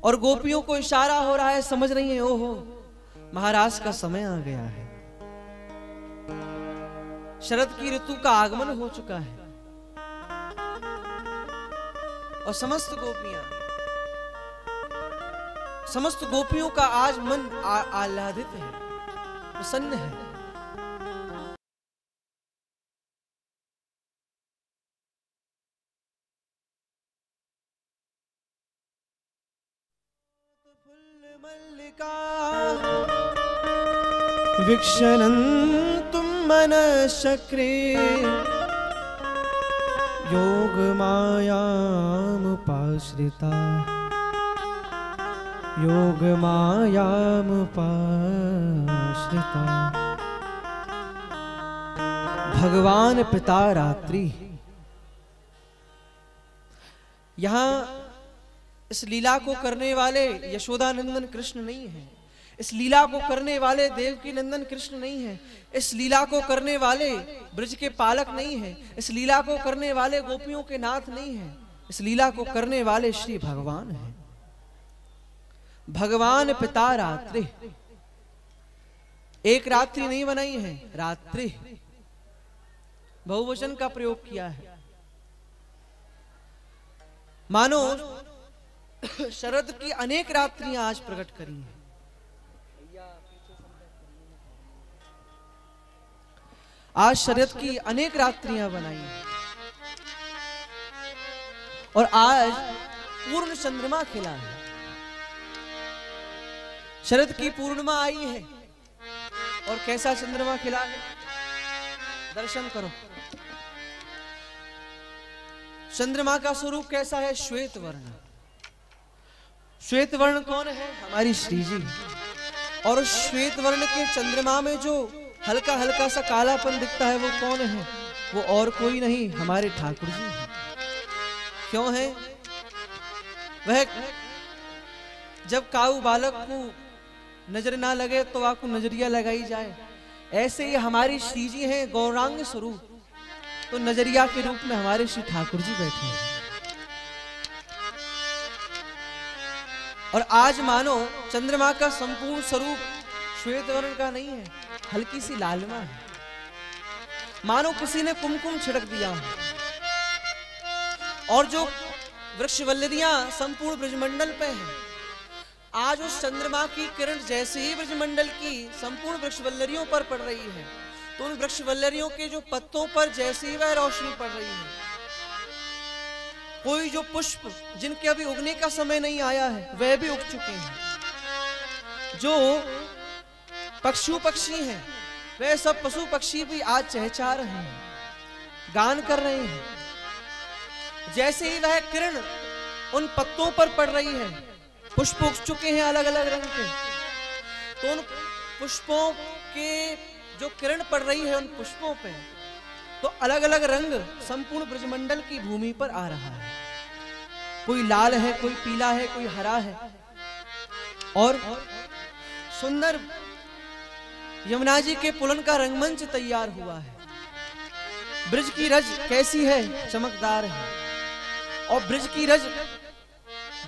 और गोपियों को इशारा हो रहा है, समझ रही है, ओहो महाराज का समय आ गया है, शरद की ऋतु का आगमन हो चुका है। और समस्त गोपियों का आज मन आह्लादित है, प्रसन्न है। मल्लिका वीक्षणन्तुं मनश्चक्रे योगमायामुपाश्रिता भगवान पिता रात्रि। यहां इस लीला को करने वाले यशोदानंदन कृष्ण नहीं है, इस लीला को करने वाले देवकी नंदन कृष्ण नहीं है, इस लीला को करने वाले ब्रज के पालक नहीं है, इस लीला को करने वाले गोपियों के नाथ नहीं है, इस लीला को करने वाले श्री भगवान हैं। भगवान पिता रात्रि, एक रात्रि नहीं बनाई है, रात्रि बहुवचन का प्रयोग किया है। मानो शरद की अनेक रात्रियां आज प्रकट करी हैं। आज शरद की अनेक रात्रियां बनाई हैं और आज पूर्ण चंद्रमा खिला है। शरद की पूर्णिमा आई है और कैसा चंद्रमा खिला है, दर्शन करो। चंद्रमा का स्वरूप कैसा है, श्वेत वर्ण। श्वेत वर्ण कौन है, हमारी श्री जी। और श्वेत वर्ण के चंद्रमा में जो हल्का हल्का सा कालापन दिखता है, वो कौन है, वो और कोई नहीं, हमारे ठाकुर जी हैं। क्यों है, वह जब काऊ बालक को नजर ना लगे तो आपको नजरिया लगाई जाए, ऐसे ही हमारी श्री जी हैं गौरांग स्वरूप, तो नजरिया के रूप में हमारे श्री ठाकुर जी बैठे हैं। और आज मानो चंद्रमा का संपूर्ण स्वरूप श्वेत वर्ण का नहीं है, हल्की सी लालिमा है, मानो किसी ने कुमकुम छिड़क दिया है। और जो वृक्ष वल्लरियां संपूर्ण ब्रजमंडल पे हैं, आज उस चंद्रमा की किरण जैसे ही ब्रजमंडल की संपूर्ण वृक्ष वल्लरियों पर पड़ रही है, तो उन वृक्ष वल्लरियों के जो पत्तों पर जैसे ही वह रोशनी पड़ रही है, कोई जो पुष्प जिनके अभी उगने का समय नहीं आया है वह भी उग चुके हैं। जो पशु पक्षी हैं वह सब पशु पक्षी भी आज चहचहा रहे हैं, गान कर रहे हैं। जैसे ही वह किरण उन पत्तों पर पड़ रही है, पुष्प उग चुके हैं अलग अलग रंग के, तो उन पुष्पों के जो किरण पड़ रही है उन पुष्पों पे, तो अलग अलग रंग संपूर्ण ब्रजमंडल की भूमि पर आ रहा है। कोई लाल है, कोई पीला है, कोई हरा है। और सुंदर यमुना जी के पुलन का रंगमंच तैयार हुआ है। ब्रज की रज कैसी है, चमकदार है। और ब्रज की रज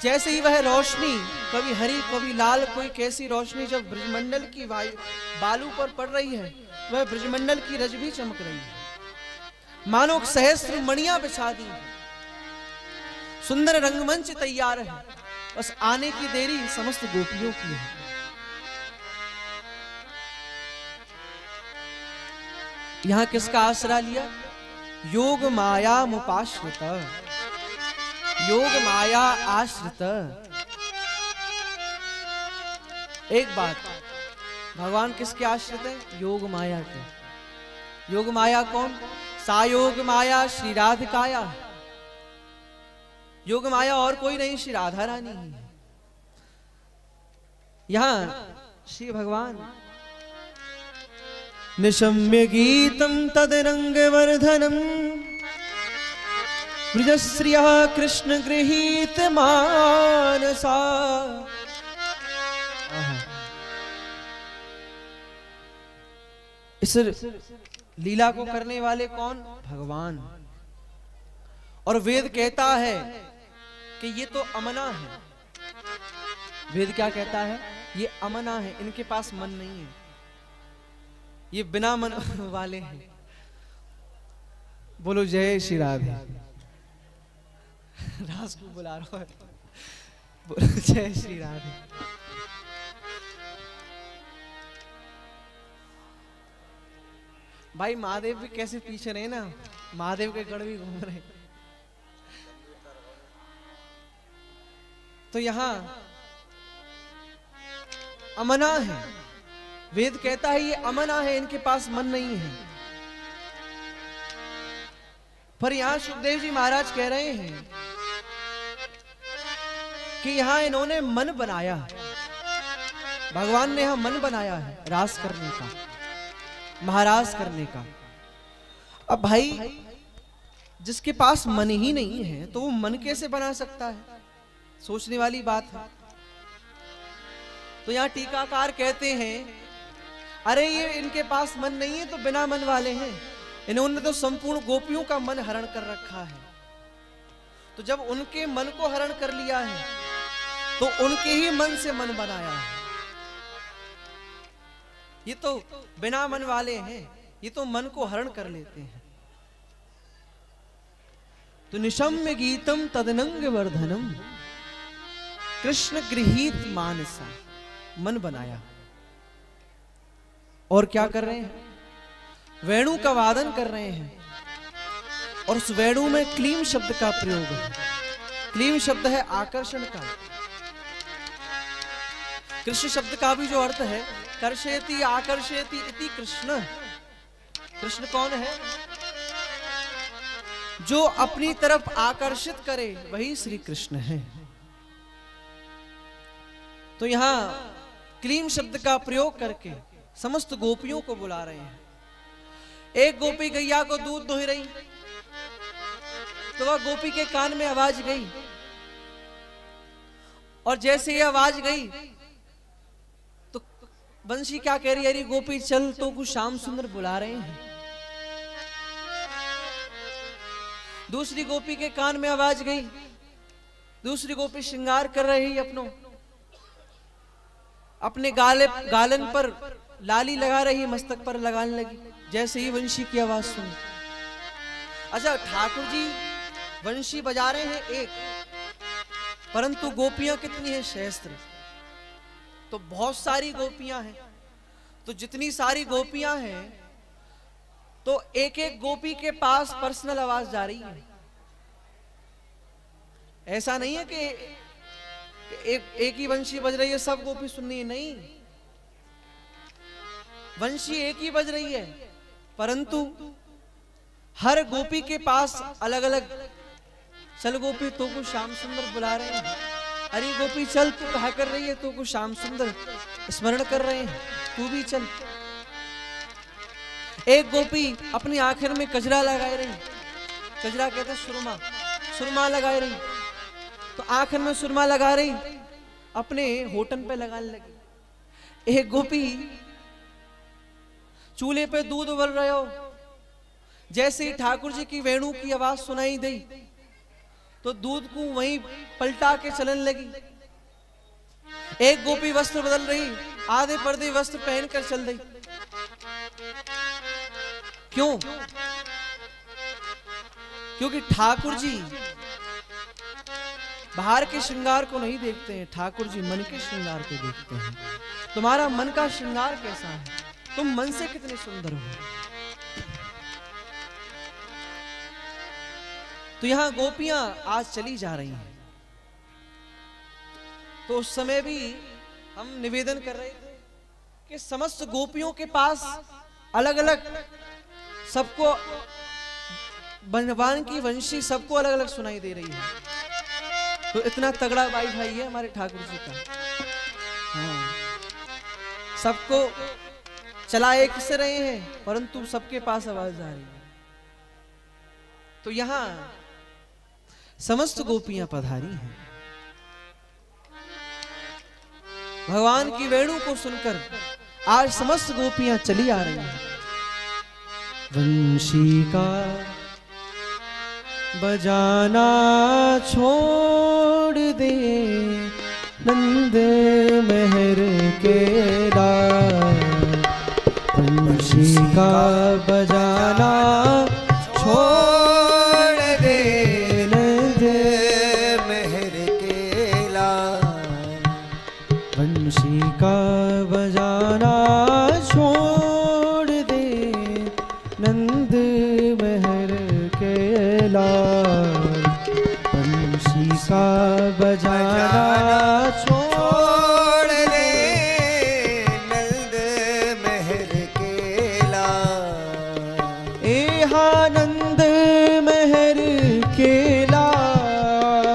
जैसे ही वह रोशनी, कभी हरी कभी लाल, कोई कैसी रोशनी जब ब्रजमंडल की वायु बालू पर पड़ रही है, वह ब्रजमंडल की रज भी चमक रही है, मानो सहस्त्र मणियां बिछा दी। सुंदर रंगमंच तैयार है, बस आने की देरी समस्त गोपियों की है। यहां किसका आसरा लिया? योग माया मुपाश्रित, योग माया आश्रित। एक बात, भगवान किसके आश्रित है? योग माया के। योग माया कौन? सा योग माया श्री राधिकाया। योग माया और कोई नहीं, श्री राधा रानी ही है। यहां श्री भगवान निशम्य गीतम तदरंग वर्धनम ब्रजश्रिया कृष्ण गृहीत मानसा। इस लीला को करने वाले कौन? भगवान। और वेद कहता है कि ये तो अमना है। वेद क्या कहता है? ये अमना है, इनके पास मन नहीं है, ये बिना मन वाले हैं। बोलो जय श्री राधे। रास को बुला रहा है, बोलो जय श्री राधे। भाई महादेव भी कैसे पीछे रहे ना, महादेव के गढ़ भी घूम रहे। तो यहां अमना है, वेद कहता है ये अमना है, इनके पास मन नहीं है। पर यहां सुखदेव जी महाराज कह रहे हैं कि यहां इन्होंने मन बनाया, भगवान ने यहां मन बनाया है रास करने का, महाराज करने का। अब भाई जिसके पास मन ही नहीं है तो वो मन कैसे बना सकता है? सोचने वाली बात है। तो यहां टीकाकार कहते हैं अरे ये इनके पास मन नहीं है तो बिना मन वाले हैं, इन्होंने तो संपूर्ण गोपियों का मन हरण कर रखा है। तो जब उनके मन को हरण कर लिया है तो उनके ही मन से मन बनाया है। ये तो बिना मन वाले हैं, ये तो मन को हरण कर लेते हैं। तो निशम्य गीतम तदनंग वर्धनम कृष्ण गृहीत मानसा, मन बनाया। और क्या कर रहे हैं? वेणु का वादन कर रहे हैं। और उस वेणु में क्लीम शब्द का प्रयोग है। क्लीम शब्द है आकर्षण का। कृष्ण शब्द का भी जो अर्थ है कर्षयति आकर्षयति इति कृष्ण। कृष्ण कौन है? जो अपनी तरफ आकर्षित करे वही श्री कृष्ण है। तो यहां क्लीम शब्द का प्रयोग करके समस्त गोपियों को बुला रहे हैं। एक गोपी गैया को दूध दुह रही तो वह गोपी के कान में आवाज गई, और जैसे ही आवाज गई तो वंशी क्या कह रही है, अरे गोपी चल, तो कुछ श्याम सुंदर बुला रहे हैं। दूसरी गोपी के कान में आवाज गई, दूसरी गोपी श्रृंगार कर रही अपनों, अपने गालन पर लाली लगा रही, मस्तक पर लगाने लगी। जैसे ही वंशी की आवाज सुनी, अच्छा ठाकुर जी वंशी बजा रहे हैं एक, परंतु गोपियां कितनी हैं सहस्त्र, तो बहुत सारी गोपियां हैं। तो जितनी सारी गोपियां हैं तो एक एक गोपी के पास पर्सनल आवाज जा रही है। ऐसा नहीं है कि एक ही वंशी बज रही है सब गोपी सुननी है, नहीं, वंशी एक ही बज रही है, परंतु हर गोपी के पास अलग अलग, चल गोपी तो को श्याम सुंदर बुला रहे हैं, अरे गोपी चल तू कहा कर रही है, तो को श्याम सुंदर स्मरण कर रहे हैं, तू भी चल। एक गोपी अपनी आखिर में कजरा लगाए रही, कजरा कहते सुरमा, सुरमा लगाए रही, तो आखिर में सुरमा लगा रही, अपने होठन पे लगाने लगी। एक गोपी चूल्हे पे दूध उबल रहे हो, जैसे ही ठाकुर जी की वेणु की आवाज सुनाई दी तो दूध को वहीं पलटा के चलने लगी। एक गोपी वस्त्र बदल रही, आधे पर्दे वस्त्र पहनकर चल रही। क्यों? क्योंकि ठाकुर जी बाहर के श्रृंगार को नहीं देखते हैं, ठाकुर जी मन के श्रृंगार को देखते हैं। तुम्हारा मन का श्रृंगार कैसा है, तुम मन से कितने सुंदर हो। तो यहां गोपियां आज चली जा रही हैं, तो उस समय भी हम निवेदन कर रहे थे कि समस्त गोपियों के पास अलग अलग, सबको भगवान की वंशी सबको अलग अलग सुनाई दे रही है। तो इतना तगड़ा भाई है हमारे ठाकुर जी का। हाँ, सबको चला एक से रहे हैं, परंतु सबके पास आवाज आ रही है। तो यहां समस्त गोपियां पधारी हैं, भगवान की वेणु को सुनकर आज समस्त गोपियां चली आ रही हैं। वंशी का बजाना छोड़ दे, नंद महर के लाल, वंशी का बजाना छोड़ दे, नंद महर के लाल, वंशी का बजाना छोड़ दे, नंद महर के लाल, वंशी का बजाना छोड़ दे, नंद महर के लाल, ए हा नंद महर के लाल,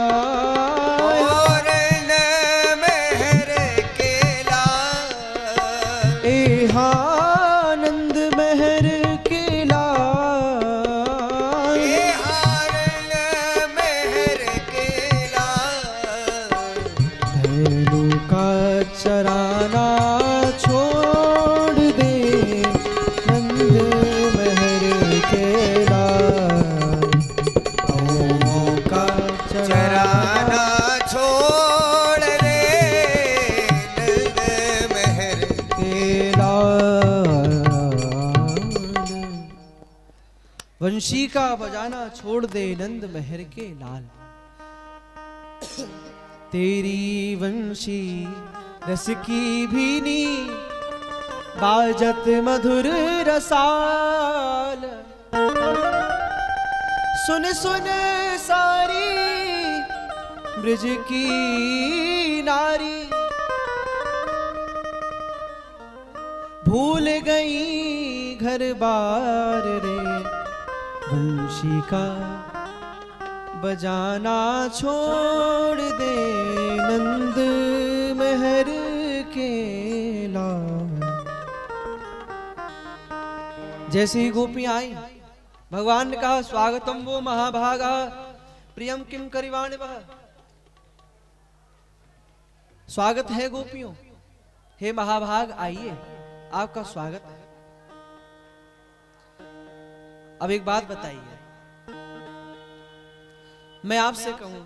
और नंद महर के लाल, ए हा नंद महर के लाल, ए हा नंद महर के लाल, भैरू का चराना छोड़ दे, नंद महर के लाल, भैरू का चराना छोड़ दे, नंद महर के लाल, वंशी का बजाना छोड़ दे, नंद महर के लाल। तेरी वंशी रस की भीनी, बाजत मधुर रसाल, सुन सुन सारी ब्रज की नारी, भूल गई घर बार रे, वंशी का बजाना छोड़ दे, नंद महर के लाल। जैसे ही गोपियां आई, भगवान ने कहा स्वागतम वो महाभागा, प्रियम किम करिवाण वह। स्वागत है गोपियों, हे महाभाग आइए, आपका स्वागत है। अब एक बात बताइए, मैं आपसे कहूं,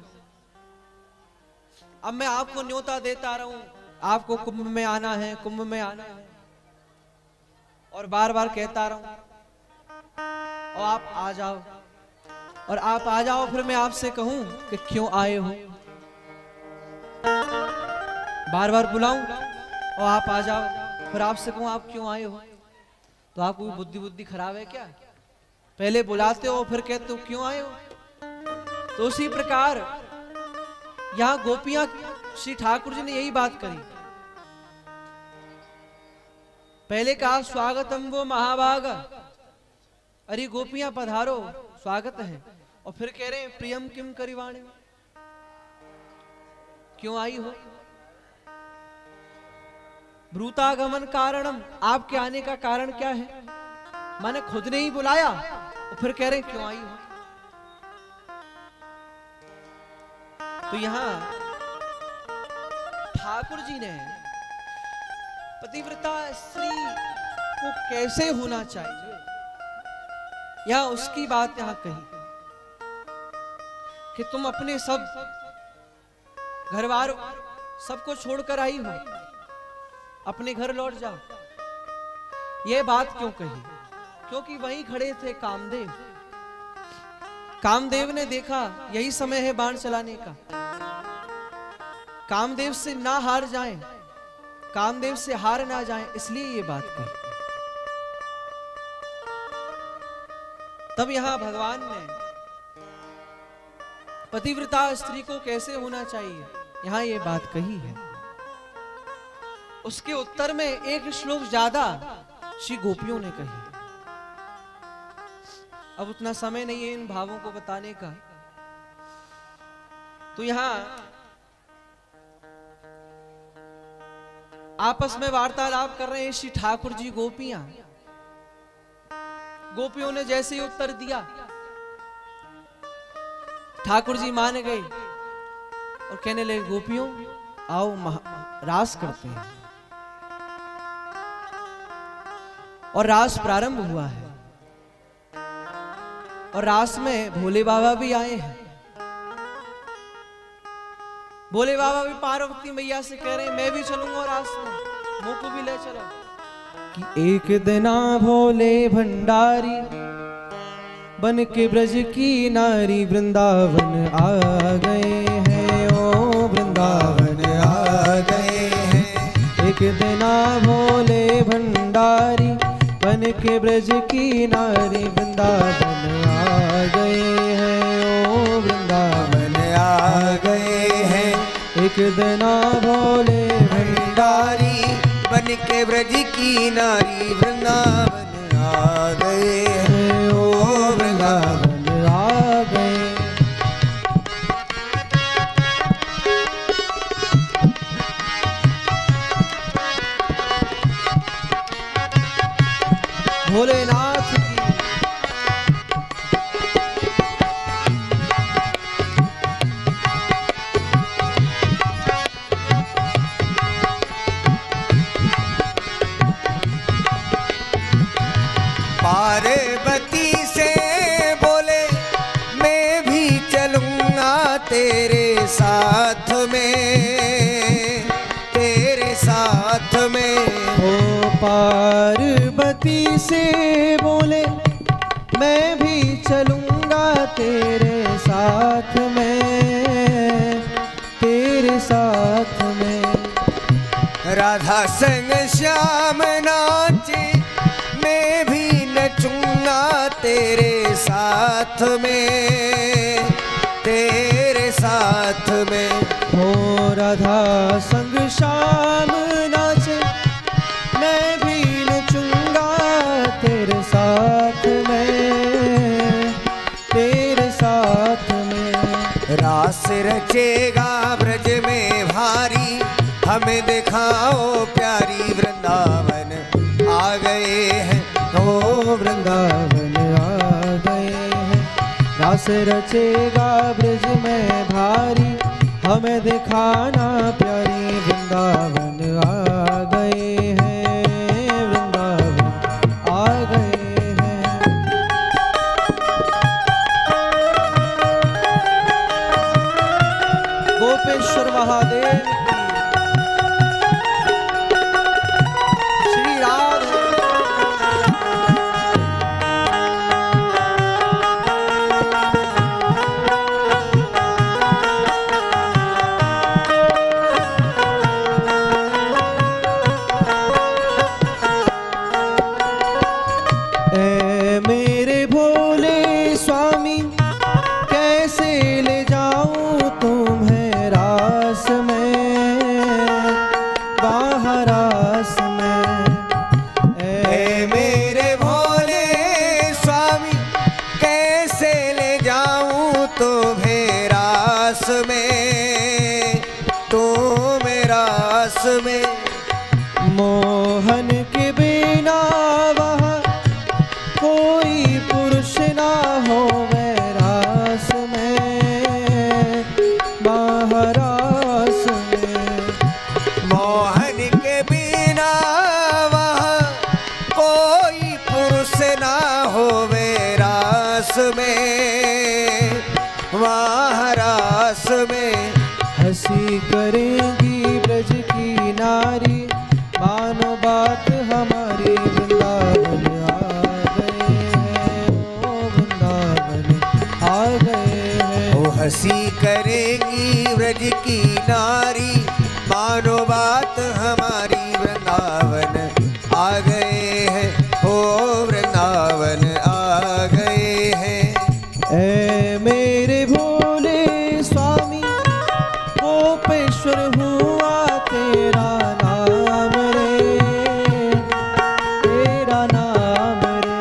अब मैं आपको न्योता देता रहूं, आपको कुंभ में आना है, कुंभ में आना है, और बार बार कहता रहूं और आप आ जाओ, और आप आ जाओ, फिर मैं आपसे कहूं कि क्यों आए हो, बार बार बुलाऊं और आप आ जाओ, फिर आपसे कहूं आप क्यों आए हो, तो आपको बुद्धि खराब है क्या? पहले बुलाते हो फिर कहते हो क्यों आए हो। तो उसी प्रकार यहां गोपियां, श्री ठाकुर जी ने यही बात करी। पहले कहा स्वागतम वो महाभाग, अरे गोपियां पधारो, स्वागत है, और फिर कह रहे हैं प्रियम किम करिवाणे, क्यों आई हो। ब्रूतागमन कारणम, आपके आने का कारण क्या है, माने खुद ने ही बुलाया और फिर कह रहे हैं क्यों आई हो। तो यहां ठाकुर जी ने पतिव्रता स्त्री को कैसे होना चाहिए, यहां उसकी बात यहां कही कि तुम अपने सब घरवार सबको छोड़कर आई हो, अपने घर लौट जाओ। यह बात क्यों कही? क्योंकि वहीं खड़े थे कामदेव। कामदेव ने देखा यही समय है बाण चलाने का, कामदेव से ना हार जाएं, कामदेव से हार ना जाएं, इसलिए ये बात कही। तब यहां भगवान ने पतिव्रता स्त्री को कैसे होना चाहिए, यहां ये बात कही है। उसके उत्तर में एक श्लोक ज्यादा श्री गोपियों ने कही। अब उतना समय नहीं है इन भावों को बताने का, तो यहां आपस में वार्तालाप कर रहे हैं श्री ठाकुर जी गोपियां। गोपियों ने जैसे ही उत्तर दिया, ठाकुर जी मान गए और कहने लगे गोपियों आओ रास करते हैं। और रास प्रारंभ हुआ है, और रास में भोले बाबा भी आए हैं। भोले बाबा भी पार्वती मैया से कह रहे हैं मैं भी चलूंगा रास में, मुझको भी ले चलो। कि एक दिना भोले भंडारी बन के ब्रज की नारी वृंदावन आ गए हैं, ओ वृंदावन आ गए हैं। एक दिना भोले भंडारी बन के ब्रज की नारी वृंदावन आ गए हैं, ओ वृंदावन आ गए हैं। एक दिना भोले भंडारी बन के ब्रज की नारी वृंदावन आ गए हैं, ओ वृंदावन आ गए। भोलेनाथ की पार्वती से बोले मैं भी चलूंगा तेरे साथ में, तेरे साथ में। ओ पार्वती से बोले मैं भी चलूंगा तेरे साथ में, तेरे साथ में। राधा संग श्याम नाचे मैं भी नचूंगा तेरे साथ में, तेरे साथ में। हो राधा संग श्याम नाचे मैं भी नचूंगा तेरे साथ में, तेरे साथ में। रास रचेगा ब्रज में भारी, हमें दिखाओ प्यारी वृंदावन आ गए हैं, ओ वृंदावन आ गए हैं। रास रचेगा ब्रज में भारी, हमें दिखाना प्यारी वृंदावन आ गए मेरे भोले स्वामी कैसे ले जाऊं तुम्हें रास में, बाहर रास में। ऐ मेरे भोले स्वामी कैसे ले जाऊं तुम्हें रास में, तुम्हें रास में। मोहन के बिना वहाँ कोई पुरुष ना हो रास में, महारास में। मोहन के बिना वहाँ कोई पुरुष ना होवे रास में, वहाँ रास में। हंसी करेंगी ब्रज की नारी, मानो बात हमारी, वृंदावन आ गए हैं, ओ वृंदावन आ गए हैं। ओ हंसी करेंगी ब्रज की नारी, मानो बात हमारी, वृंदावन आ गए हैं, ओ वृंदावन आ गए हैं। ऐ मेरे भोले स्वामी गोपेश्वर हुआ तेरा नाम रे, तेरा नाम रे।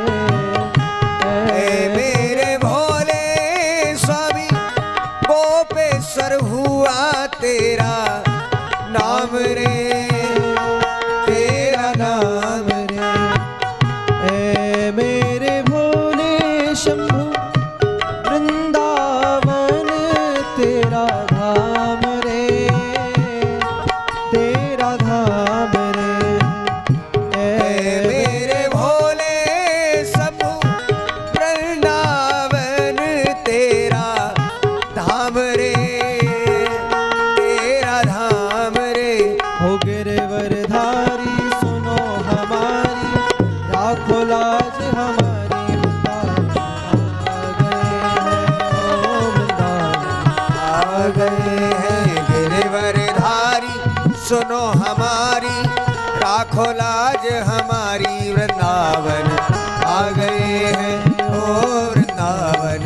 ऐ मेरे भोले स्वामी गोपेश्वर हुआ तेरा नाम रे, तेरा नाम रे। ऐ मेरे भोले शंभु वृंदावन तेरा धाम रे, तेरा धाम रे। ऐ मेरे भोले शंभु वृंदावन तेरा धाम रे, तेरा धाम रे। हो गिरवरधारी सुनो हमारी, राखो लाज हमारी, आ गए हैं गिरवरधारी, सुनो हमारी, राखो लाज हमारी, वृंदावन आ गए हैं, ओ वृंदावन।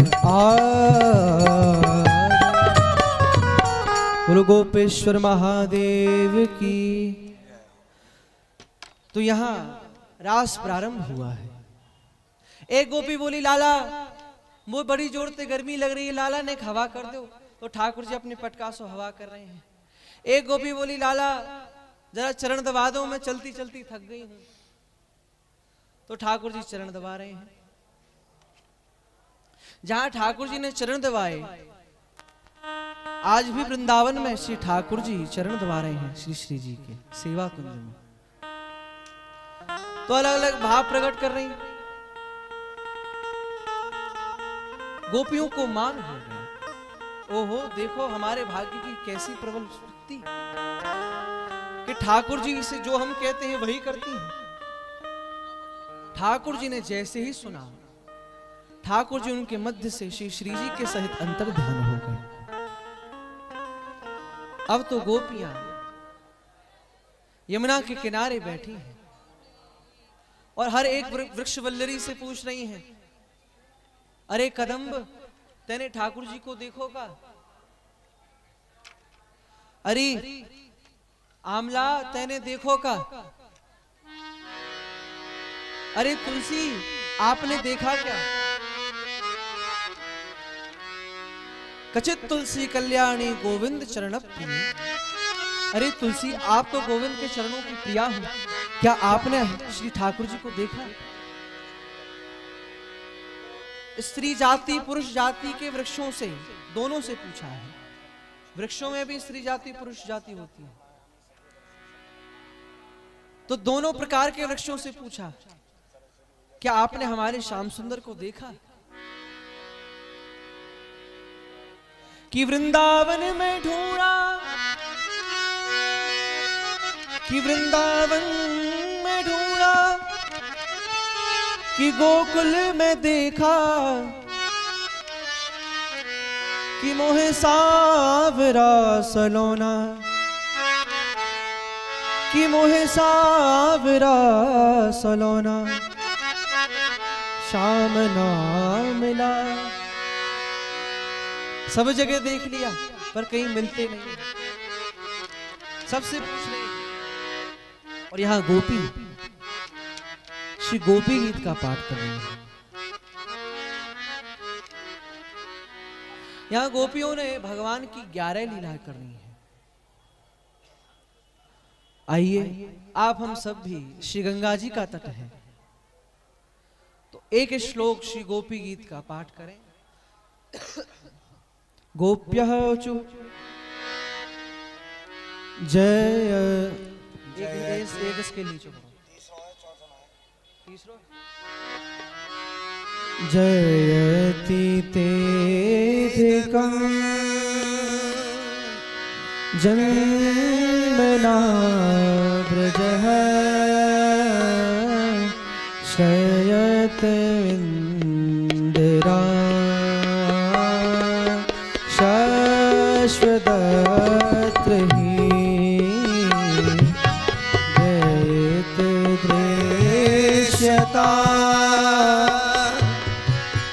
बोलो गोपेश्वर महादेव की। तो यहाँ रास प्रारंभ हुआ है। एक गोपी बोली, लाला मुझे बड़ी जोर से गर्मी लग रही है, लाला ने हवा कर दो। तो ठाकुर जी अपने पटका से हवा कर रहे हैं। एक गोपी बोली, लाला जरा चरण दबा दो, मैं चलती चलती थक गई हूं। तो ठाकुर जी चरण दबा रहे हैं। जहां ठाकुर जी ने चरण दबाए, आज भी वृंदावन में श्री ठाकुर जी चरण दबा रहे हैं श्री श्री जी के सेवा कुंज में। तो अलग अलग भाव प्रकट कर रही। गोपियों को मान हो गया, ओहो देखो हमारे भाग्य की कैसी प्रबल वृत्ति कि ठाकुर जी से जो हम कहते हैं वही करती हैं। ठाकुर जी ने जैसे ही सुना, ठाकुर जी उनके मध्य से श्री श्री जी के सहित अंतर्ध्यान हो गए। अब तो गोपियां यमुना के किनारे बैठी हैं और हर एक वृक्ष वल्लरी से पूछ रही हैं, अरे कदम्ब तेने ठाकुर जी को देखोगा? अरे आमला तेने देखोगा? अरे तुलसी आपने देखा क्या? कचित तुलसी कल्याणी गोविंद चरण प्रिय। अरे तुलसी आप तो गोविंद के चरणों की प्रिया हो, क्या आपने श्री ठाकुर जी को देखा? स्त्री जाति पुरुष जाति के वृक्षों से, दोनों से पूछा है। वृक्षों में भी स्त्री जाति पुरुष जाति होती है, तो दोनों प्रकार के वृक्षों से पूछा, क्या आपने हमारे श्याम सुंदर को देखा? कि वृंदावन में ढूंढा, कि वृंदावन में ढूंढा, कि गोकुल में देखा, कि मोहे सावरा सलोना, कि मोहे सावरा सलोना। श्याम ना मिला। सब जगह देख लिया पर कहीं मिलते नहीं, सबसे पूछ रहे। और यहाँ गोपी श्री गोपी गीत का पाठ कर रही है। यहाँ गोपियों ने भगवान की 11 लीला करनी है। आइए आप हम सब भी श्री गंगा जी का तट है तो एक श्लोक श्री गोपी गीत का पाठ करें। गोप्यः ऊचु जय एक इसके नीचे तीसरा जयति तेधिकं जन्मना व्रजः शयत इन्दिरा शाश्वतत्र हि जयत दृश्यता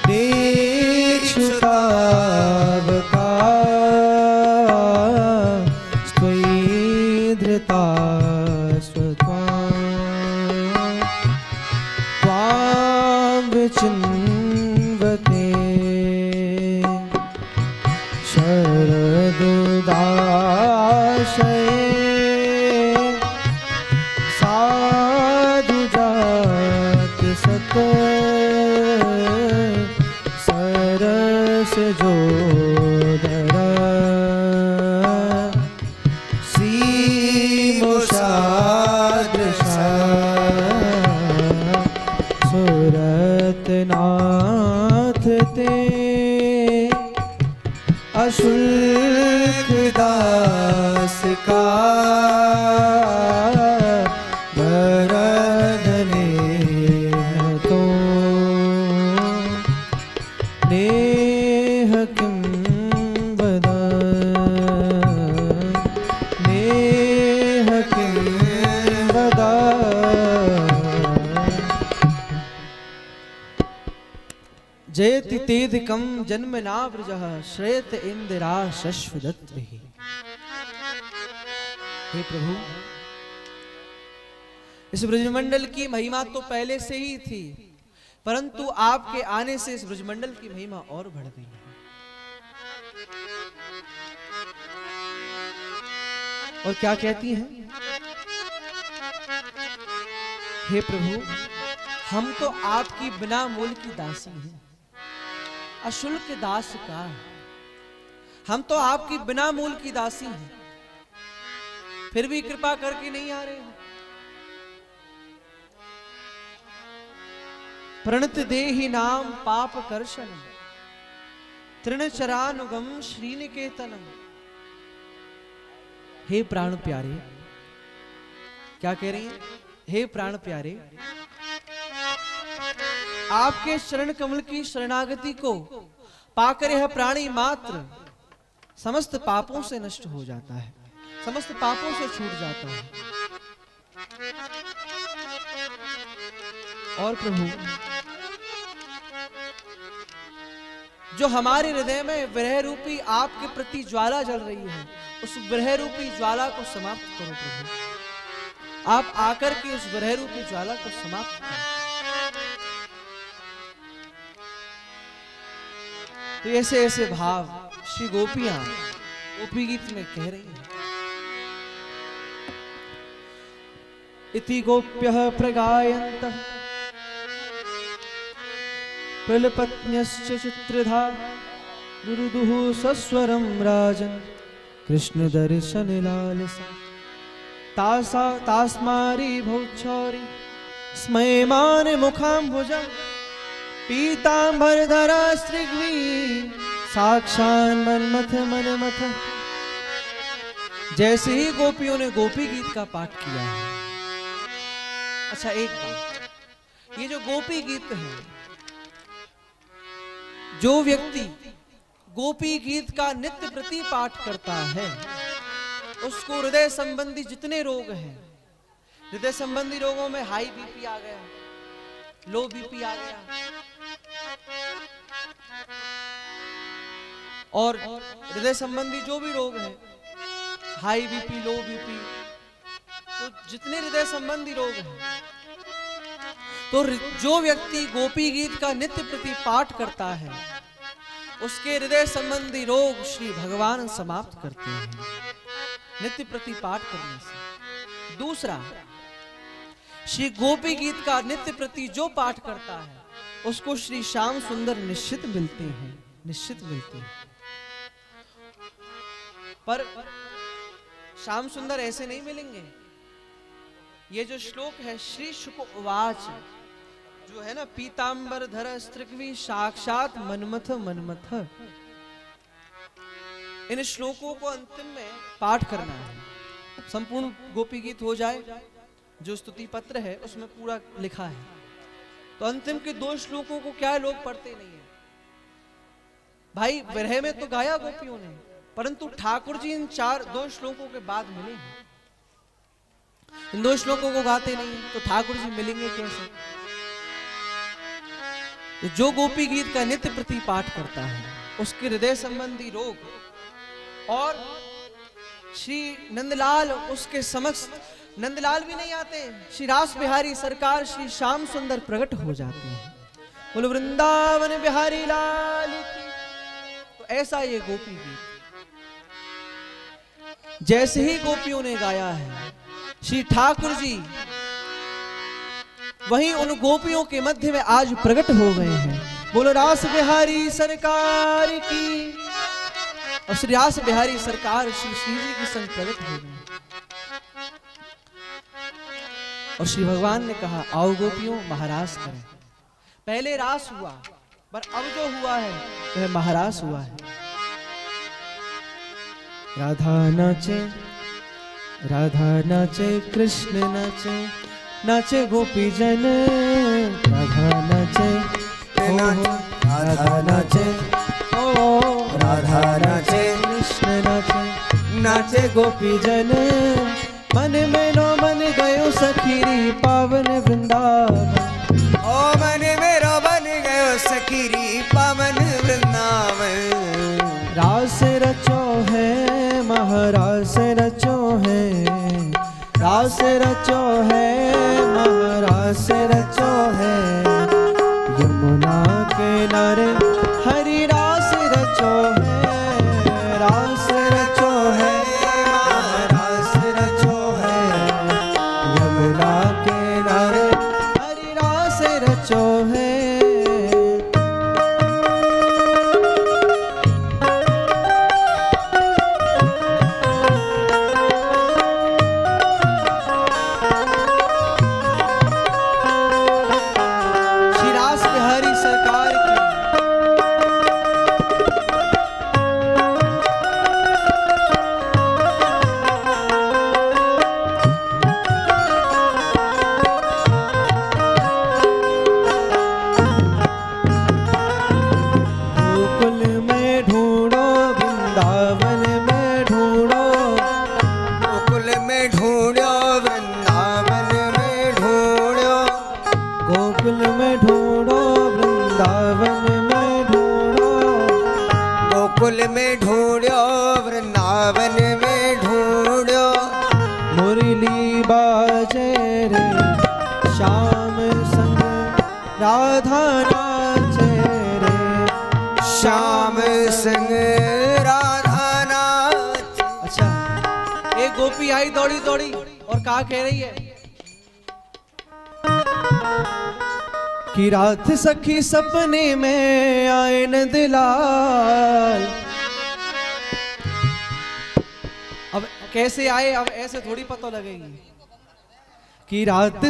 दीक्षुतावका स्त्वयि धृता त्वां विचिन्वते शरदुदाशये साधुजात सत सरसजोदरा सीमुषादृशा सुरतनाथ ते अशुल्क दास का वरदने तो नेह किं वदा नेह किं वदा। जयति तेधिकं जन्मना व्रजः श्रेयत इंदिरा शश्वदत्रि। हे प्रभु, इस ब्रजमंडल की महिमा तो पहले से ही थी परंतु आपके आने से इस ब्रजमंडल की महिमा और बढ़ गई है। और क्या कहती हैं? हे प्रभु, हम तो आपकी बिना मूल की दासी हैं, अशुल्क दास का। हम तो आपकी बिना मूल की दासी हैं, फिर भी कृपा करके नहीं आ रहे हो। प्रणत देहि नाम पाप कर्षण तृणचरानुगम श्रीनिकेतनम। हे प्राण प्यारे, क्या कह रही हैं? हे प्राण प्यारे, आपके शरण कमल की शरणागति को पाकर यह प्राणी मात्र समस्त पापों से नष्ट हो जाता है, समस्त पापों से छूट जाता है। और प्रभु, जो हमारे हृदय में विरह रूपी आपके प्रति ज्वाला जल रही है, उस विरह रूपी ज्वाला को समाप्त करो प्रभु। आप आकर के उस विरह रूपी ज्वाला को समाप्त करो। तो ऐसे ऐसे भाव श्री गोपियां गोपी गीत में कह रही हैं। इति गोप्यः प्रगायन्तः प्रलपत्न्यश्च चित्रधा रुरुदुः सस्वरं राजन् कृष्ण दर्शन लालसा तास्मारी भौच्छौरी स्मयमान मुखाम्बुजं पीतांबरधरा स्त्रिग्वी साक्षान् मनमथ मनमथ। जैसे ही गोपियों ने गोपी गीत का पाठ किया है। अच्छा एक बात, ये जो गोपी गीत है, जो व्यक्ति गोपी गीत का नित्य प्रति पाठ करता है उसको हृदय संबंधी जितने रोग हैं, हृदय संबंधी रोगों में हाई बीपी आ गया, लो बीपी आ गया, और हृदय संबंधी जो भी रोग हैं, हाई बीपी, लो बीपी, तो जितने हृदय संबंधी रोग हैं, तो जो व्यक्ति गोपी गीत का नित्य प्रति पाठ करता है उसके हृदय संबंधी रोग श्री भगवान समाप्त करते हैं नित्य प्रति पाठ करने से। दूसरा, श्री गोपी गीत का नित्य प्रति जो पाठ करता है उसको श्री श्याम सुंदर निश्चित मिलते हैं, निश्चित मिलते हैं। पर श्याम सुंदर ऐसे नहीं मिलेंगे। ये जो श्लोक है, श्री शुक उवाच, जो है ना, पीतांबर धर स्त्रिकवी साक्षात मनमथ मनमथ, इन श्लोकों को अंतिम में पाठ करना है। संपूर्ण गोपी गीत हो जाए, जो स्तुति पत्र है उसमें पूरा लिखा है, तो अंतिम के 2 श्लोकों को क्या लोग पढ़ते नहीं है। भाई विरह में तो गाया गोपियों ने, परंतु ठाकुर जी इन 2 श्लोकों के बाद मिले हैं। इन 2 श्लोकों को गाते नहीं है तो ठाकुर जी मिलेंगे कैसे? तो जो गोपी गीत का नित्य प्रति पाठ करता है उसके हृदय संबंधी रोग, और श्री नंदलाल उसके समक्ष, नंदलाल भी नहीं आते, श्री रास बिहारी सरकार श्री श्याम सुंदर प्रकट हो जाते हैं। बोलो वृंदावन बिहारी लाल की। तो ऐसा ये गोपी गीत जैसे ही गोपियों ने गाया है, श्री ठाकुर जी वहीं उन गोपियों के मध्य में आज प्रकट हो गए हैं। बोलो रास बिहारी सरकार की। और श्री रास बिहारी सरकार श्री श्री जी के संग प्रकट हो गए, और श्री भगवान ने कहा आओ गोपियों महारास करें। पहले रास हुआ, पर अब जो हुआ है वह महारास हुआ है। राधा नाचे कृष्ण नाचे, नाचे गोपी जन। राधा नाचे राधा नाचे, राधा नाचे कृष्ण नाचे, नाचे गोपी जन। मन में नो मन गयो सखीरी पावन वृंदावन। ओ मन मेरो बन गयो सखीरी पावन वृंदावन। रास रचो है महारास रचो है, रास रचो है महारास रचो है। यमुना किनारे हरि रास रचो है, रास रचो है महारास रचो है। यमुना किनारे हरि रास रचो है। राधा नाचे रे श्याम संग राधा नाचे। अच्छा, एक गोपी आई दौड़ी दौड़ी और कहा कह रही है कि रात सखी सपने में आए नंदलाल। अब कैसे आए, अब ऐसे थोड़ी पता लगेगी कि रात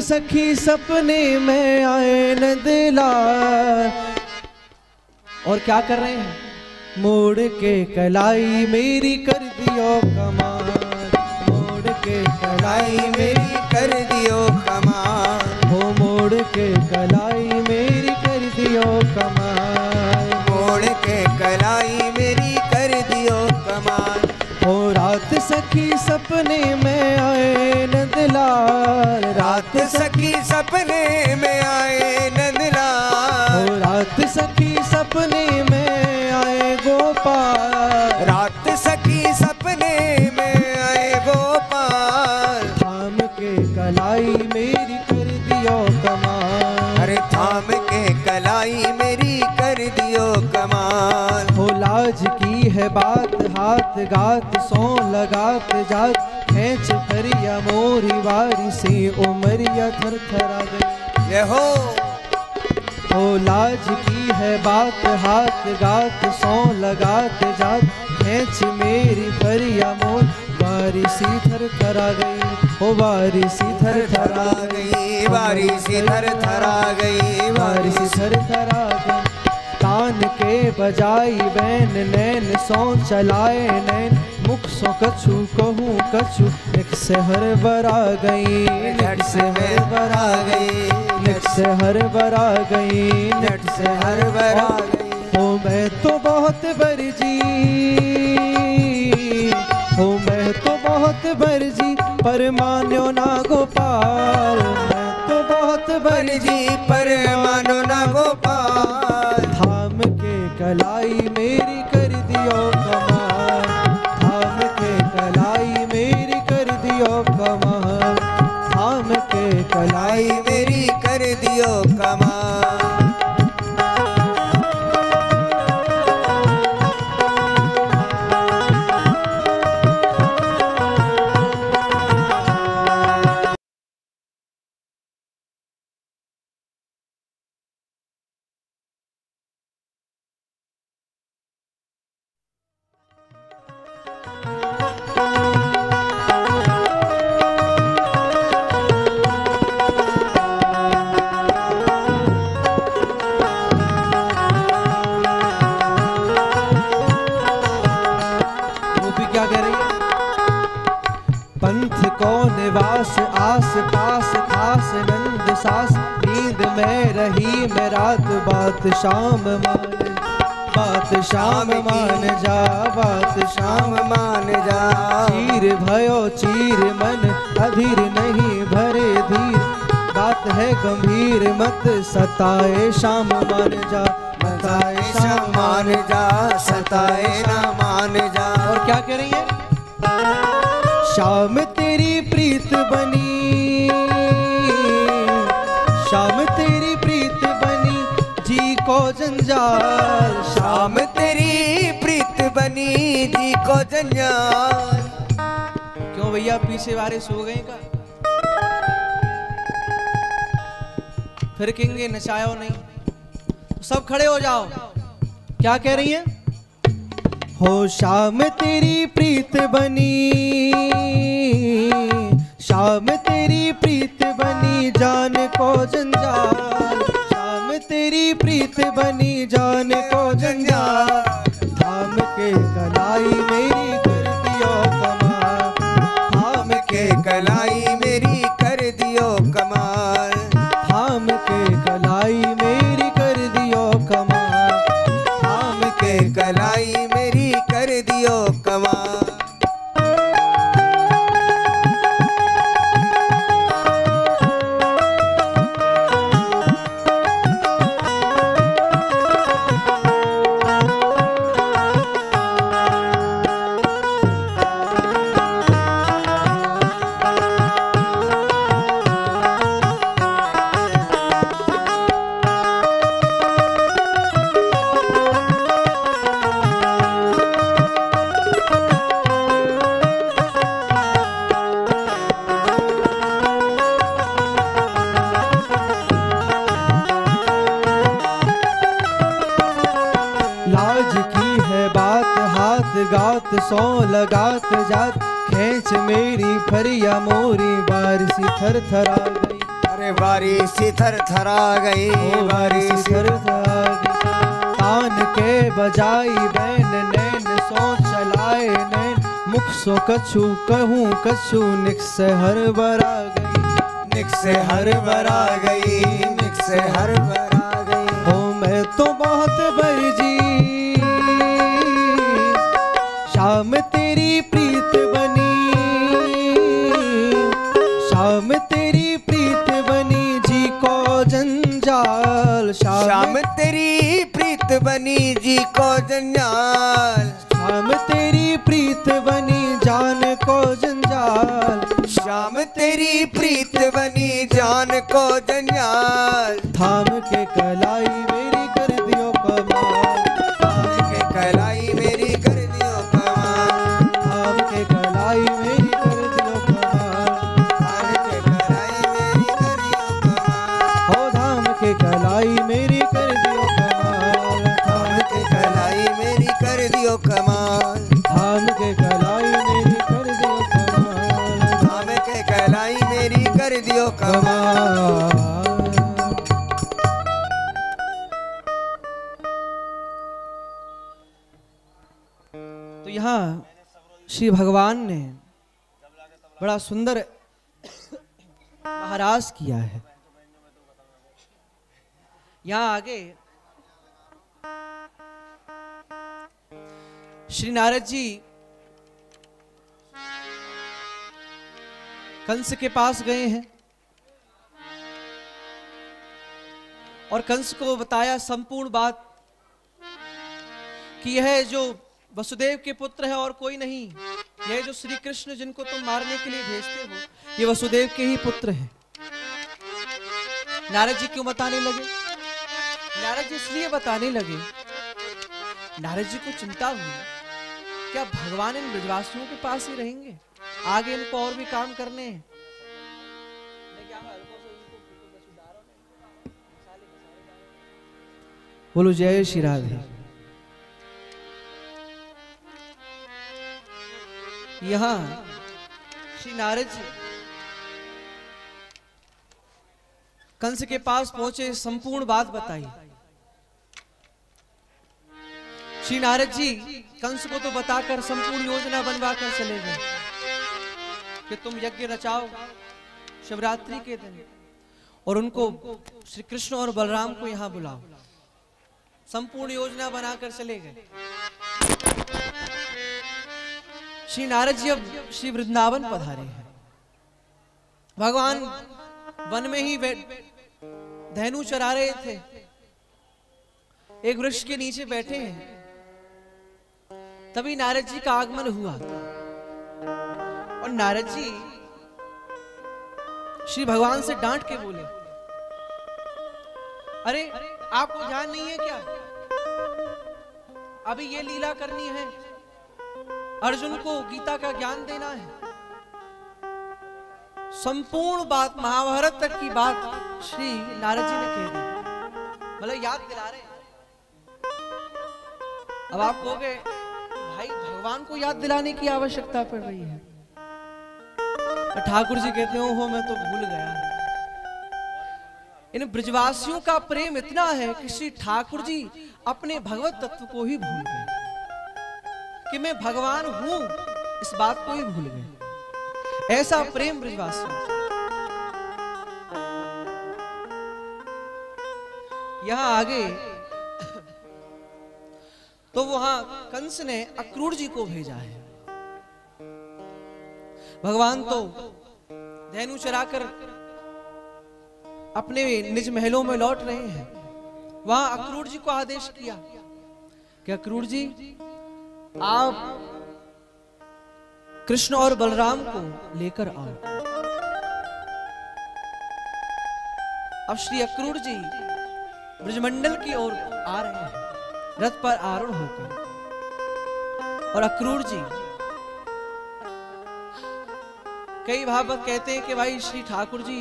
सखी सपने में आए नंदलाल। और क्या कर रहे हैं, मोड़ के कलाई मेरी कर दियो कमाल, मोड़ के कलाई मेरी कर दियो कमाल। हो मोड़ के कलाई मेरी कर दियो कमाल, मोड़ के कलाई मेरी कर दियो कमाल। हो रात सखी सपने में आए नंदलाल, रात सखी सपने में आए नंदलाल। हो रात सखी सपने कलाई मेरी कर दियो कमाल। हो लाज की है बात हाथ गात सो लगात जात खेच फरिया मोरी वारी सी उमरिया थर थरा गई। ये हो लाज की है बात हाथ गात सो लगात जात खेच मेरी फरिया मोर वारी सी थर थरा गई। हो वारी सी थर थरा गई, वारी सी थर थरा गई, वारी सी थर थरा गई। तान के बजाई बैन नैन सो चलाए नैन मुख सो कछु कहूँ कछु निक से हर बरा गई, नट से हर बरा गई, निक से हर बरा गई, नट से हर बरा गई। हो मैं तो बहुत बरजी, हो मैं तो बहुत बरजी पर मान्यो ना गोपाल। मैं तो बहुत बरजी पर मानो ना गोपाल। थाम के कलाई मेरी कर दियो कमाल, थाम के कलाई मेरी कर दियो कमाल, थाम के कलाई कलाई मेरी कर दियो कमाल। निवास आस पास खास नंद सास नींद में रही मैं रात बात शाम मान, बात शाम मान जा, बात शाम मान जा। चीर भयो चीर मन अधीर नहीं भरे धीर, बात है गंभीर मत सताए शाम मान जा, सताए शाम मान जा, सताए ना मान जा। और क्या कह रही है? शाम तेरी प्रीत बनी, शाम तेरी प्रीत बनी जी को जंजाल, शाम तेरी प्रीत बनी जी को जंजाल। क्यों भैया पीछे वारे सो गए का? फिर कहेंगे नचायो नहीं, सब खड़े हो जाओ। क्या कह रही हैं? हो शाम तेरी प्रीत बनी, शाम तेरी प्रीत बनी जान को जंजाल, शाम तेरी प्रीत बनी जान को जंजाल। थाम के कलाई मेरी कर दियो कमाल, थाम के कलाई मेरी कर दियो कमाल, थाम के कलाई मेरी कर दियो कमाल, थाम के कलाई मेरी कर दियो कमाल। गात सो लगात जात खेच मेरी फरिया मोरी बारिश थर थरा गई। अरे बारिश थर थरा गई, बारिश थर थरा गई। तान के बजाई बैन नैन सो चलाए नैन मुख सो कछु कहूँ कछु निक से हर बरा गई, निक से हर बरा गई, निक से हर बरा गई। हो मैं तो बहुत बरजी, शाम तेरी प्रीत बनी, शाम तेरी प्रीत बनी जी को जंजाल, शाम तेरी प्रीत बनी जी को जंजाल, शाम तेरी प्रीत बनी जान को जंजाल, शाम तेरी प्रीत बनी जान को जंजाल। थाम के कलाई मेरी के कलाई मेरी कर दियो कमाल, थाम के कलाई मेरी कर दियो कमाल, थाम के कलाई मेरी कर दियो कमाल, थाम के कलाई मेरी कर दियो कमाल। तो यहाँ श्री भगवान ने बड़ा सुंदर महाराज किया है। यहाँ आगे श्री नारद जी कंस के पास गए हैं और कंस को बताया संपूर्ण बात कि यह जो वसुदेव के पुत्र है और कोई नहीं, यह जो श्री कृष्ण जिनको तुम मारने के लिए भेजते हो ये वसुदेव के ही पुत्र हैं। नारद जी क्यों बताने लगे? नारद जी इसलिए बताने लगे, नारद जी को चिंता हुई क्या भगवान इन ब्रजवासियों के पास ही रहेंगे, आगे इनको और भी काम करने हैं। बोलो जय श्री राधे। यहां श्री नारद जी कंस के पास पहुंचे, संपूर्ण बात बताई। श्री नारद जी कंस को तो बताकर संपूर्ण योजना बनवा कर चले गए कि तुम यज्ञ रचाओ शिवरात्रि के दिन और उनको श्री कृष्ण और बलराम को यहां बुलाओ। संपूर्ण योजना बनाकर चले गए। श्री नारद जी अब श्री वृंदावन पधारे हैं। भगवान वन में ही धेनु चरा रहे थे, एक वृक्ष के नीचे बैठे हैं। तभी नारद जी का आगमन हुआ और नारद जी श्री भगवान से डांट के बोले, अरे आपको ध्यान नहीं है क्या, अभी ये लीला करनी है, अर्जुन को गीता का ज्ञान देना है। संपूर्ण बात महाभारत तक की बात श्री नारद जी ने कह दी, मतलब याद दिला रहे। अब आप कहोगे भाई भगवान को याद दिलाने की आवश्यकता पड़ रही है। तो ठाकुर जी कहते हो मैं तो भूल गया। इन ब्रजवासियों का प्रेम इतना है कि श्री ठाकुर जी अपने भगवत तत्व को ही भूल गए कि मैं भगवान हूं, इस बात को ही भूल गए। ऐसा प्रेम ब्रजवासियों से। यहां आगे तो वहां कंस ने अक्रूर जी को भेजा है। भगवान तो धेनु चराकर अपने निज महलों में लौट रहे हैं। वहां अक्रूर जी को आदेश किया कि अक्रूर जी आप कृष्ण और बलराम को लेकर आओ। अब श्री अक्रूर जी ब्रजमंडल की ओर आ रहे हैं रथ पर आरूढ़ होकर। और अक्रूर जी कई भागवत कहते हैं कि भाई श्री ठाकुर जी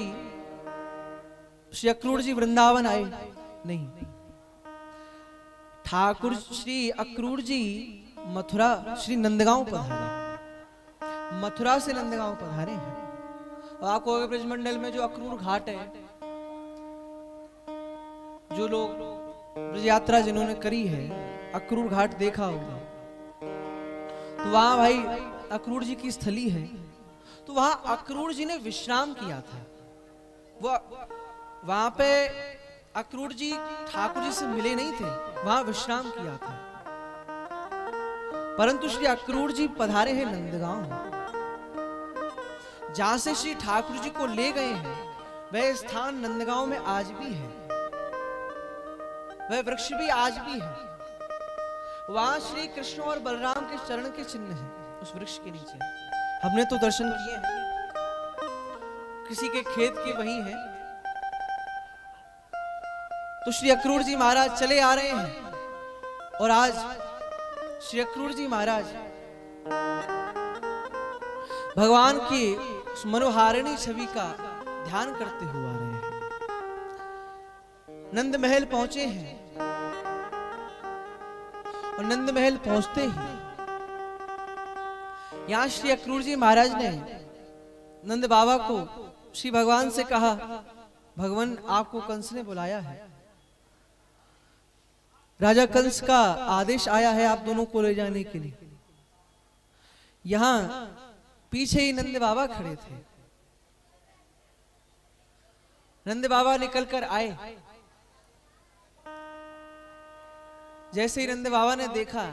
श्री अक्रूर जी वृंदावन आए नहीं, ठाकुर श्री अक्रूर जी मथुरा श्री नंदगांव पधारे, मथुरा से नंदगांव पधारे हैं। और आपको ब्रजमंडल में जो अक्रूर घाट है, जो लोग ब्रज यात्रा जिन्होंने करी है अक्रूर घाट देखा होगा, तो वहां भाई अक्रूर जी की स्थली है। तो वहां अक्रूर जी ने विश्राम किया था। वो वहां पे अक्रूर जी ठाकुर जी से मिले नहीं थे, वहां विश्राम किया था। परंतु श्री अक्रूर जी पधारे हैं नंदगांव, जहां से श्री ठाकुर जी को ले गए हैं वह स्थान नंदगांव में आज भी है, वह वृक्ष भी आज भी है। वहां श्री कृष्ण और बलराम के चरण के चिन्ह हैं उस वृक्ष के नीचे। हमने तो दर्शन किए हैं, किसी के खेत के वहीं हैं। तो श्री अक्रूर जी महाराज चले आ रहे हैं और आज श्री अक्रूर जी महाराज भगवान की मनोहारिणी छवि का ध्यान करते हुए आ रहे हैं। नंद महल पहुंचे हैं और नंद महल पहुंचते ही यहां श्री अक्रूर जी महाराज ने नंद बाबा को श्री भगवान से कहा, भगवान आपको कंस ने बुलाया है, राजा कंस का आदेश आया है आप दोनों को ले जाने के लिए। यहां पीछे ही नंद बाबा खड़े थे। नंद बाबा निकल कर आए। जैसे ही नंद बाबा ने देखा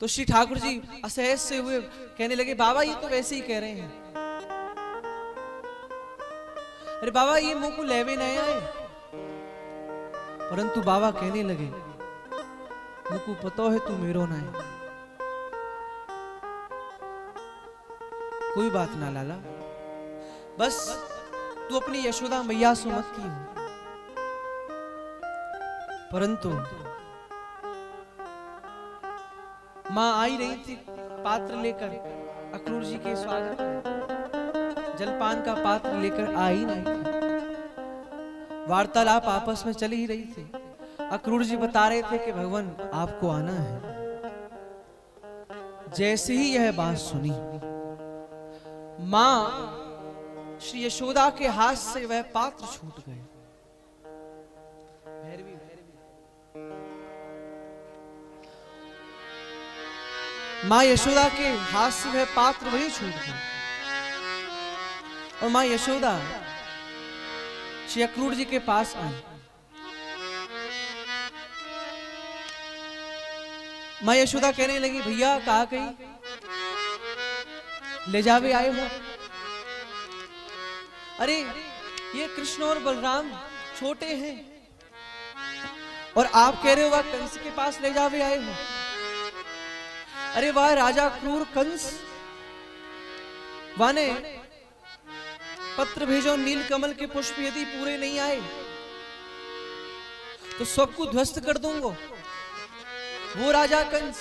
तो श्री ठाकुर जी असहज से हुए कहने लगे, बाबा ये तो वैसे ही कह रहे हैं। अरे बाबा ये मुंह को लेवे नहीं आए। परंतु बाबा कहने लगे, मुझको पता है तू मेरो ना है। कोई बात ना लाला, बस तू अपनी यशोदा मैया से मत की हो। परंतु मां आई रही थी पात्र लेकर अक्रूर जी के स्वागत में, जलपान का पात्र लेकर आई नहीं थी। वार्तालाप आपस में चली ही रही थी। अक्रूर जी बता रहे थे कि भगवान आपको आना है। जैसे ही यह बात सुनी, मां श्री यशोदा के हाथ से वह पात्र छूट गए। मां यशोदा के हाथ से वह पात्र वही छूट गया और मां यशोदा श्री अक्रूर जी के पास आई। मां यशोदा कहने लगी, भैया कहा गई, ले जावे आए हो। अरे ये कृष्ण और बलराम छोटे हैं और आप कह रहे हो वह कंस के पास ले जावे आए हो। अरे वह राजा क्रूर कंस वाने पत्र भेजो, नील कमल के पुष्प यदि पूरे नहीं आए तो सबको ध्वस्त कर दूंगा। वो राजा कंस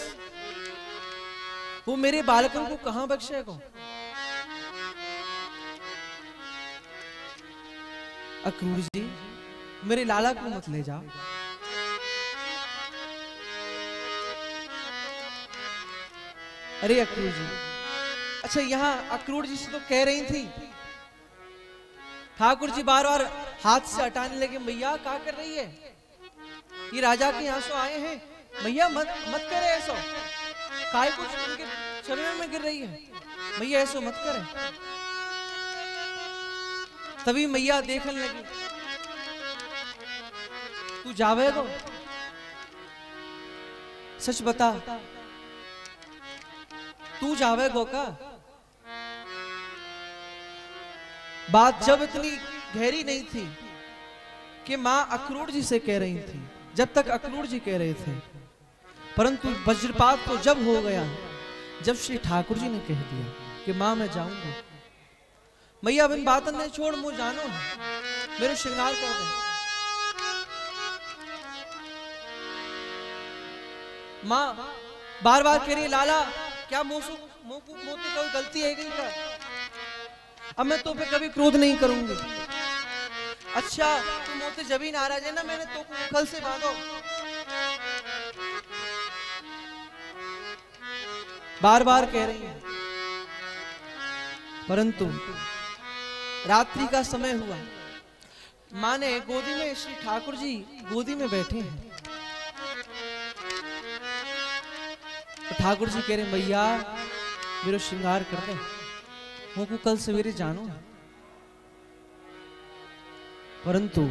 वो मेरे बालकों को कहां बख्शेगा। अक्रूर जी मेरे लाला को मत ले जाओ। अरे अक्रूर जी, अच्छा यहां अक्रूर जी से तो कह रही थी। ठाकुर जी बार बार हाथ से हटाने लगे, मैया क्या कर रही है, ये राजा के यहाँ से आए हैं, मैया मत करे ऐसा, काय कुछ उनके चरणों में गिर रही है, मैया ऐसा मत करे। तभी मैया देखने लगी, तू जावेगो, सच बता तू जावेगो का। बात जब इतनी गहरी नहीं थी कि मां अक्रूर जी से कह रही थी, जब तक अक्रूर जी कह रहे थे, परंतु वज्रपात तो जब हो गया जब श्री ठाकुर जी ने कह दिया कि मां मैं जाऊंगा। मैया बिन बातन ने छोड़ मुझे जानो मेरे श्रृंगार कर दे। मां बार बार कह रही, लाला क्या मोती कोई गलती है क्या? अब मैं तो पे कभी क्रोध नहीं करूंगी। अच्छा तू मोती जब ही नाराज है ना, मैंने तो कल से बांधो। बार बार कह रही है। परंतु रात्रि का समय हुआ, मां ने गोदी में, श्री ठाकुर जी गोदी में बैठे हैं। तो ठाकुर जी कह रहे, मैया मेरा श्रृंगार कर दे, मुझको कल सवेरे जानो। परंतु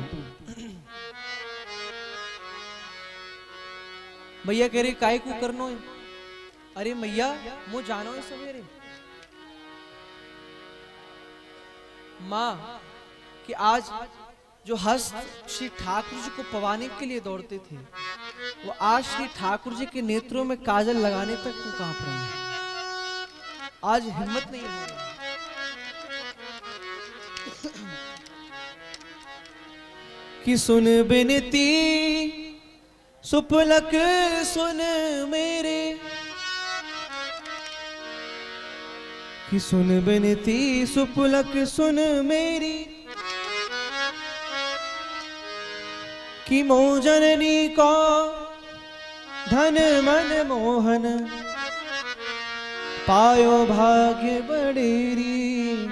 मैया कह रही, काय को करनो है? अरे मैया मुझे जानो है सवेरे। मां कि आज जो हस्त श्री ठाकुर जी को पवाने के लिए दौड़ते थे, वो आज श्री ठाकुर जी के नेत्रों में काजल लगाने तक को कांप रहे हैं। आज हिम्मत नहीं हो रही। कि सुन बिनती सुपलक सुन मेरे, कि सुन बिनती सुपलक सुन मेरी, कि मोह जननी को धन मन मोहन पायो भाग्य बड़ेरी,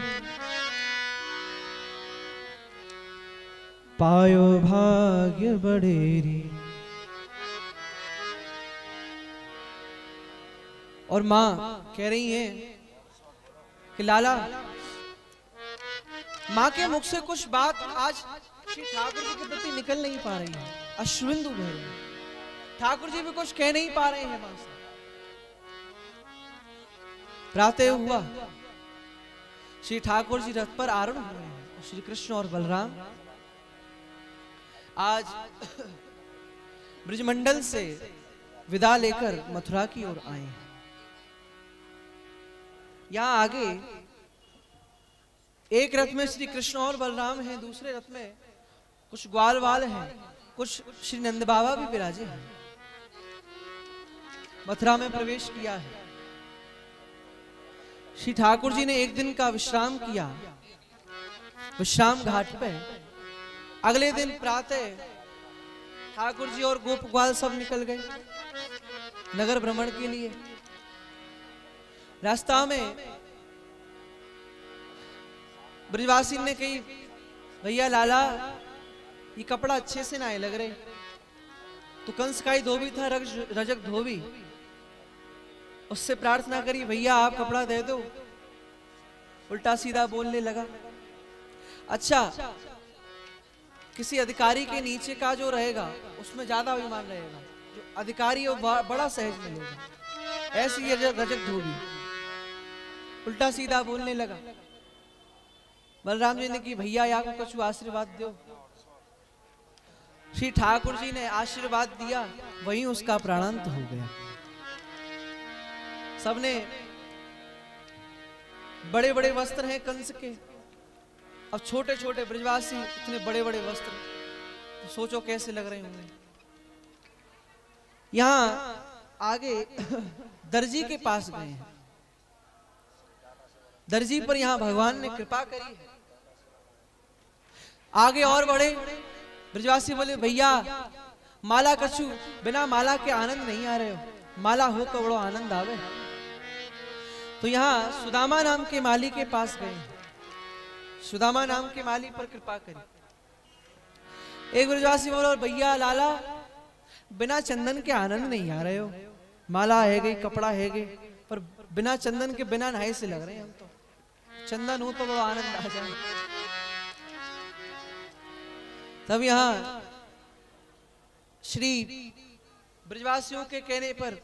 पायो भाग्य बड़ेरी। और मां कह रही है कि लाला, मां के मुख से कुछ बात आज श्री ठाकुर जी के प्रति निकल नहीं पा रही है, अश्विंदु बह रही है। ठाकुर जी भी कुछ कह नहीं पा रहे हैं मां से। प्रातः हुआ, श्री ठाकुर जी रथ पर आरूढ़ हुए हैं। श्री कृष्ण और बलराम आज ब्रजमंडल से विदा लेकर मथुरा की ओर आए हैं। यहां आगे एक रथ में श्री कृष्ण और बलराम हैं, दूसरे रथ में कुछ ग्वाल वाल हैं, कुछ श्री नंद बाबा भी विराजे हैं। मथुरा में प्रवेश किया है। श्री ठाकुर जी ने एक दिन का विश्राम किया विश्राम घाट पे। अगले दिन प्रातः ठाकुर जी और गोप ग्वाल सब निकल गए नगर भ्रमण के लिए। रास्ता में ब्रजवासी ने कही, भैया लाला ये कपड़ा अच्छे से ना लग रहे। तो कंस का ही धोबी था, रजक धोबी, उससे प्रार्थना करी, भैया आप कपड़ा दे दो। उल्टा सीधा बोलने लगा। अच्छा, किसी अधिकारी के नीचे का जो रहेगा उसमें ज्यादा अभिमान रहेगा, जो अधिकारी है वो बड़ा सहज मिलेगा। ऐसी रजक धोबी उल्टा सीधा बोलने लगा। बलराम जी ने कि भैया या को कुछ आशीर्वाद दो। श्री ठाकुर जी ने आशीर्वाद दिया, वहीं उसका प्राणांत हो गया। सबने बड़े बड़े वस्त्र हैं कंस के, अब छोटे छोटे ब्रजवासी इतने बड़े बड़े वस्त्र, तो सोचो कैसे लग रहे होंगे। यहां आगे दर्जी के पास गए हैं। दर्जी पर यहां भगवान ने कृपा करी है। आगे और बढ़े, ब्रजवासी बोले, भैया माला कछु, बिना माला के आनंद नहीं आ रहे हो, माला हो तो बड़ो आनंद आवे। तो यहां सुदामा नाम के माली के पास गए। सुदामा नाम के माली पर कृपा करी। एक ब्रजवासी बोला, भैया लाला बिना चंदन के आनंद नहीं आ रहे हो, माला है गई, कपड़ा है गई, पर बिना चंदन के बिना नहाए से लग रहे हैं हम तो, चंदन हो तो बड़ा आनंद आ जाए। तब यहां श्री ब्रजवासियों के कहने पर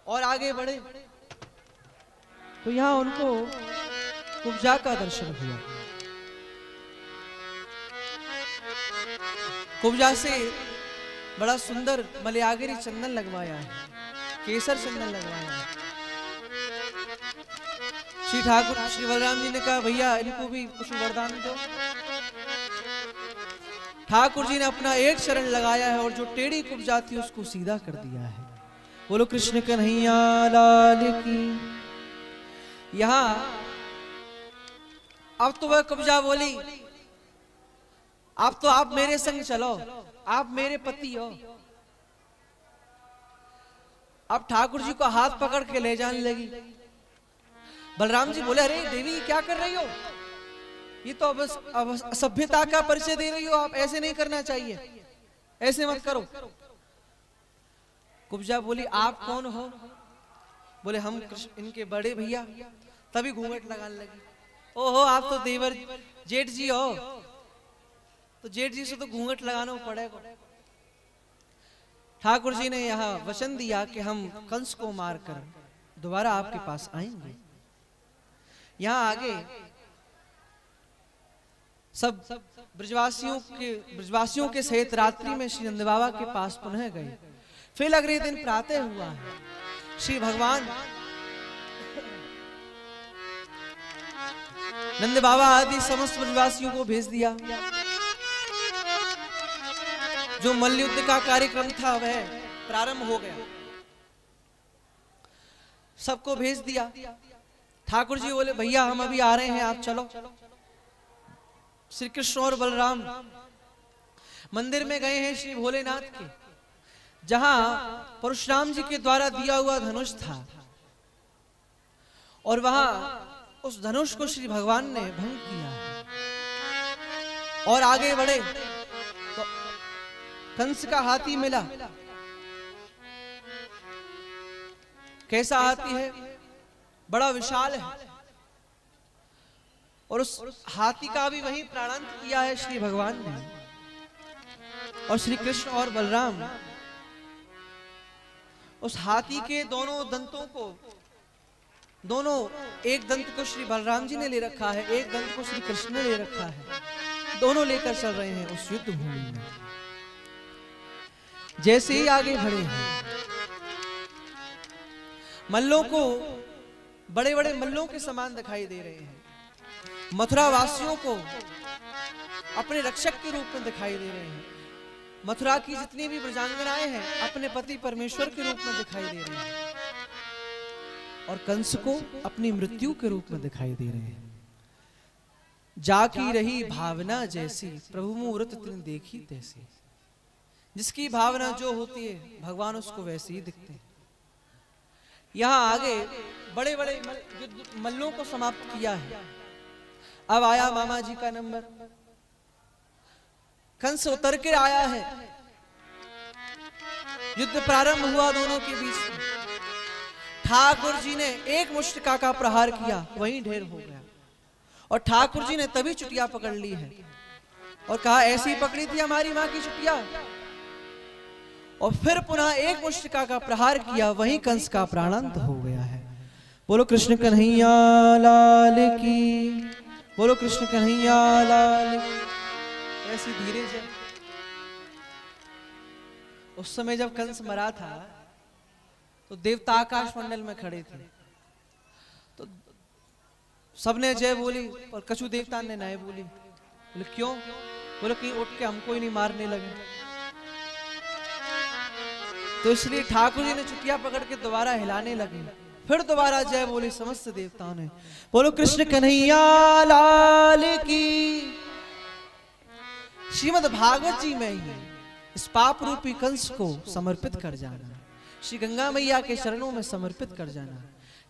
और आगे बढ़े तो यहां उनको कुब्जा का दर्शन हुआ। कुब्जा से बड़ा सुंदर मलयागिरी चंदन लगवाया है, केसर चंदन लगवाया है। श्री ठाकुर श्री बलराम जी ने कहा, भैया इनको भी कुछ वरदान दो। ठाकुर जी ने अपना एक शरण लगाया है और जो टेढ़ी कुब्जा थी उसको सीधा कर दिया है। बोलो कृष्ण कन्हैया लाल की। यहां अब तो वह कुब्जा बोली, अब तो आप मेरे संग चलो, आप मेरे पति हो। अब ठाकुर जी को हाथ पकड़ के ले जाने लगी। बलराम जी बोले, अरे देवी क्या कर रही हो, ये तो अब सभ्यता का परिचय दे रही हो, आप ऐसे नहीं करना चाहिए, ऐसे मत करो। कुब्जा बोली, आप कौन हो? बोले, हम इनके बड़े भैया। तभी घूंघट लगाने लगी। ओहो, आप तो देवर जेठ जी हो, तो जेठ जी से तो घूंघट लगाना पड़ेगा। ठाकुर जी ने यहां वचन दिया कि हम कंस को मारकर दोबारा आपके पास आएंगे। यहां आगे सब ब्रजवासियों के सहित रात्रि में श्री नंद बाबा के पास पुनः गए। फिर अगले दिन प्रातः हुआ है। श्री भगवान नंद बाबा आदि समस्त ब्रजवासियों को भेज दिया। जो मल्लयुद्ध का कार्यक्रम था वह प्रारंभ हो गया, सबको भेज दिया। ठाकुर जी बोले, भैया हम अभी आ रहे हैं, आप चलो। श्री कृष्ण और बलराम मंदिर में गए हैं श्री भोलेनाथ के, जहां परशुराम जी के द्वारा दिया हुआ धनुष था, और वहां उस धनुष को श्री भगवान ने भंग किया और आगे बढ़े तो कंस का हाथी मिला। कैसा हाथी है? बड़ा विशाल है, और उस हाथी का भी वही प्राणांत किया है श्री भगवान ने। और श्री कृष्ण और बलराम उस हाथी के दोनों दंतों को, दोनों, एक दंत को श्री बलराम जी ने ले रखा है, एक दंत को श्री कृष्ण ने ले रखा है, दोनों लेकर चल रहे हैं उस युद्ध भूमि में। जैसे ही आगे बढ़े हैं, मल्लों को बड़े बड़े मल्लों के समान दिखाई दे रहे हैं, मथुरा वासियों को अपने रक्षक के रूप में दिखाई दे रहे हैं, मथुरा की जितनी भी ब्रजांगनाएं हैं अपने पति परमेश्वर के रूप में दिखाई दे रहे हैं, और कंस को अपनी मृत्यु के रूप में दिखाई दे रहे हैं। जाकी रही भावना जैसी, प्रभु मूरत तिन देखी तैसी। जिसकी भावना जो होती है भगवान उसको वैसे ही दिखते हैं। यहां आगे बड़े बड़े मल्लों को समाप्त किया है। अब आया मामा जी का नंबर। कंस उतर कर आया है, युद्ध प्रारंभ हुआ दोनों के बीच में। ठाकुर जी ने एक मुष्टिका का प्रहार किया, वहीं ढेर हो गया, और ठाकुर जी ने तभी चुटिया पकड़ ली है और कहा ऐसी पकड़ी थी हमारी मां की चुटिया, और फिर पुनः एक मुष्टिका का प्रहार किया, वहीं कंस का प्राणांत हो गया है। बोलो कृष्ण कन्हैया लाल की, बोलो कृष्ण कन्हैया लाल की। ऐसी धीरे से उस समय जब कंस मरा था तो देवता आकाश मंडल में खड़े थे, तो सबने जय बोली और कछु देवता ने नहीं बोली। बोले क्यों? बोले कहीं उठ के हमको ही नहीं मारने लगे। तो इसलिए ठाकुर जी ने चुटिया पकड़ के दोबारा हिलाने लगे, फिर दोबारा जय बोली समस्त देवताओं ने। बोलो कृष्ण कन्हैया लाल की। श्रीमद् भागवत जी में ही इस पाप रूपी कंस को समर्पित कर जाना, श्री गंगा मैया के चरणों में समर्पित कर जाना,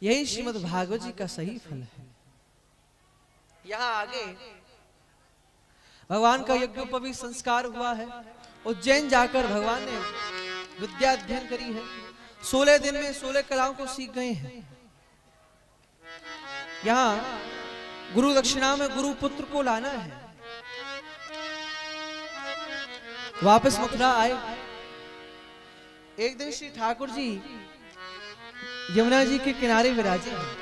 यही श्रीमद् भागवत जी का सही फल है। यहां आगे भगवान का यज्ञोपवीत संस्कार हुआ है। उज्जैन जाकर भगवान ने विद्या अध्ययन करी है। 16 दिन में 16 कलाओं को सीख गए हैं। यहां गुरु दक्षिणा में गुरु पुत्र को लाना है। वापस मथुरा आए। एक दिन श्री ठाकुर जी यमुना जी के किनारे विराजे हैं,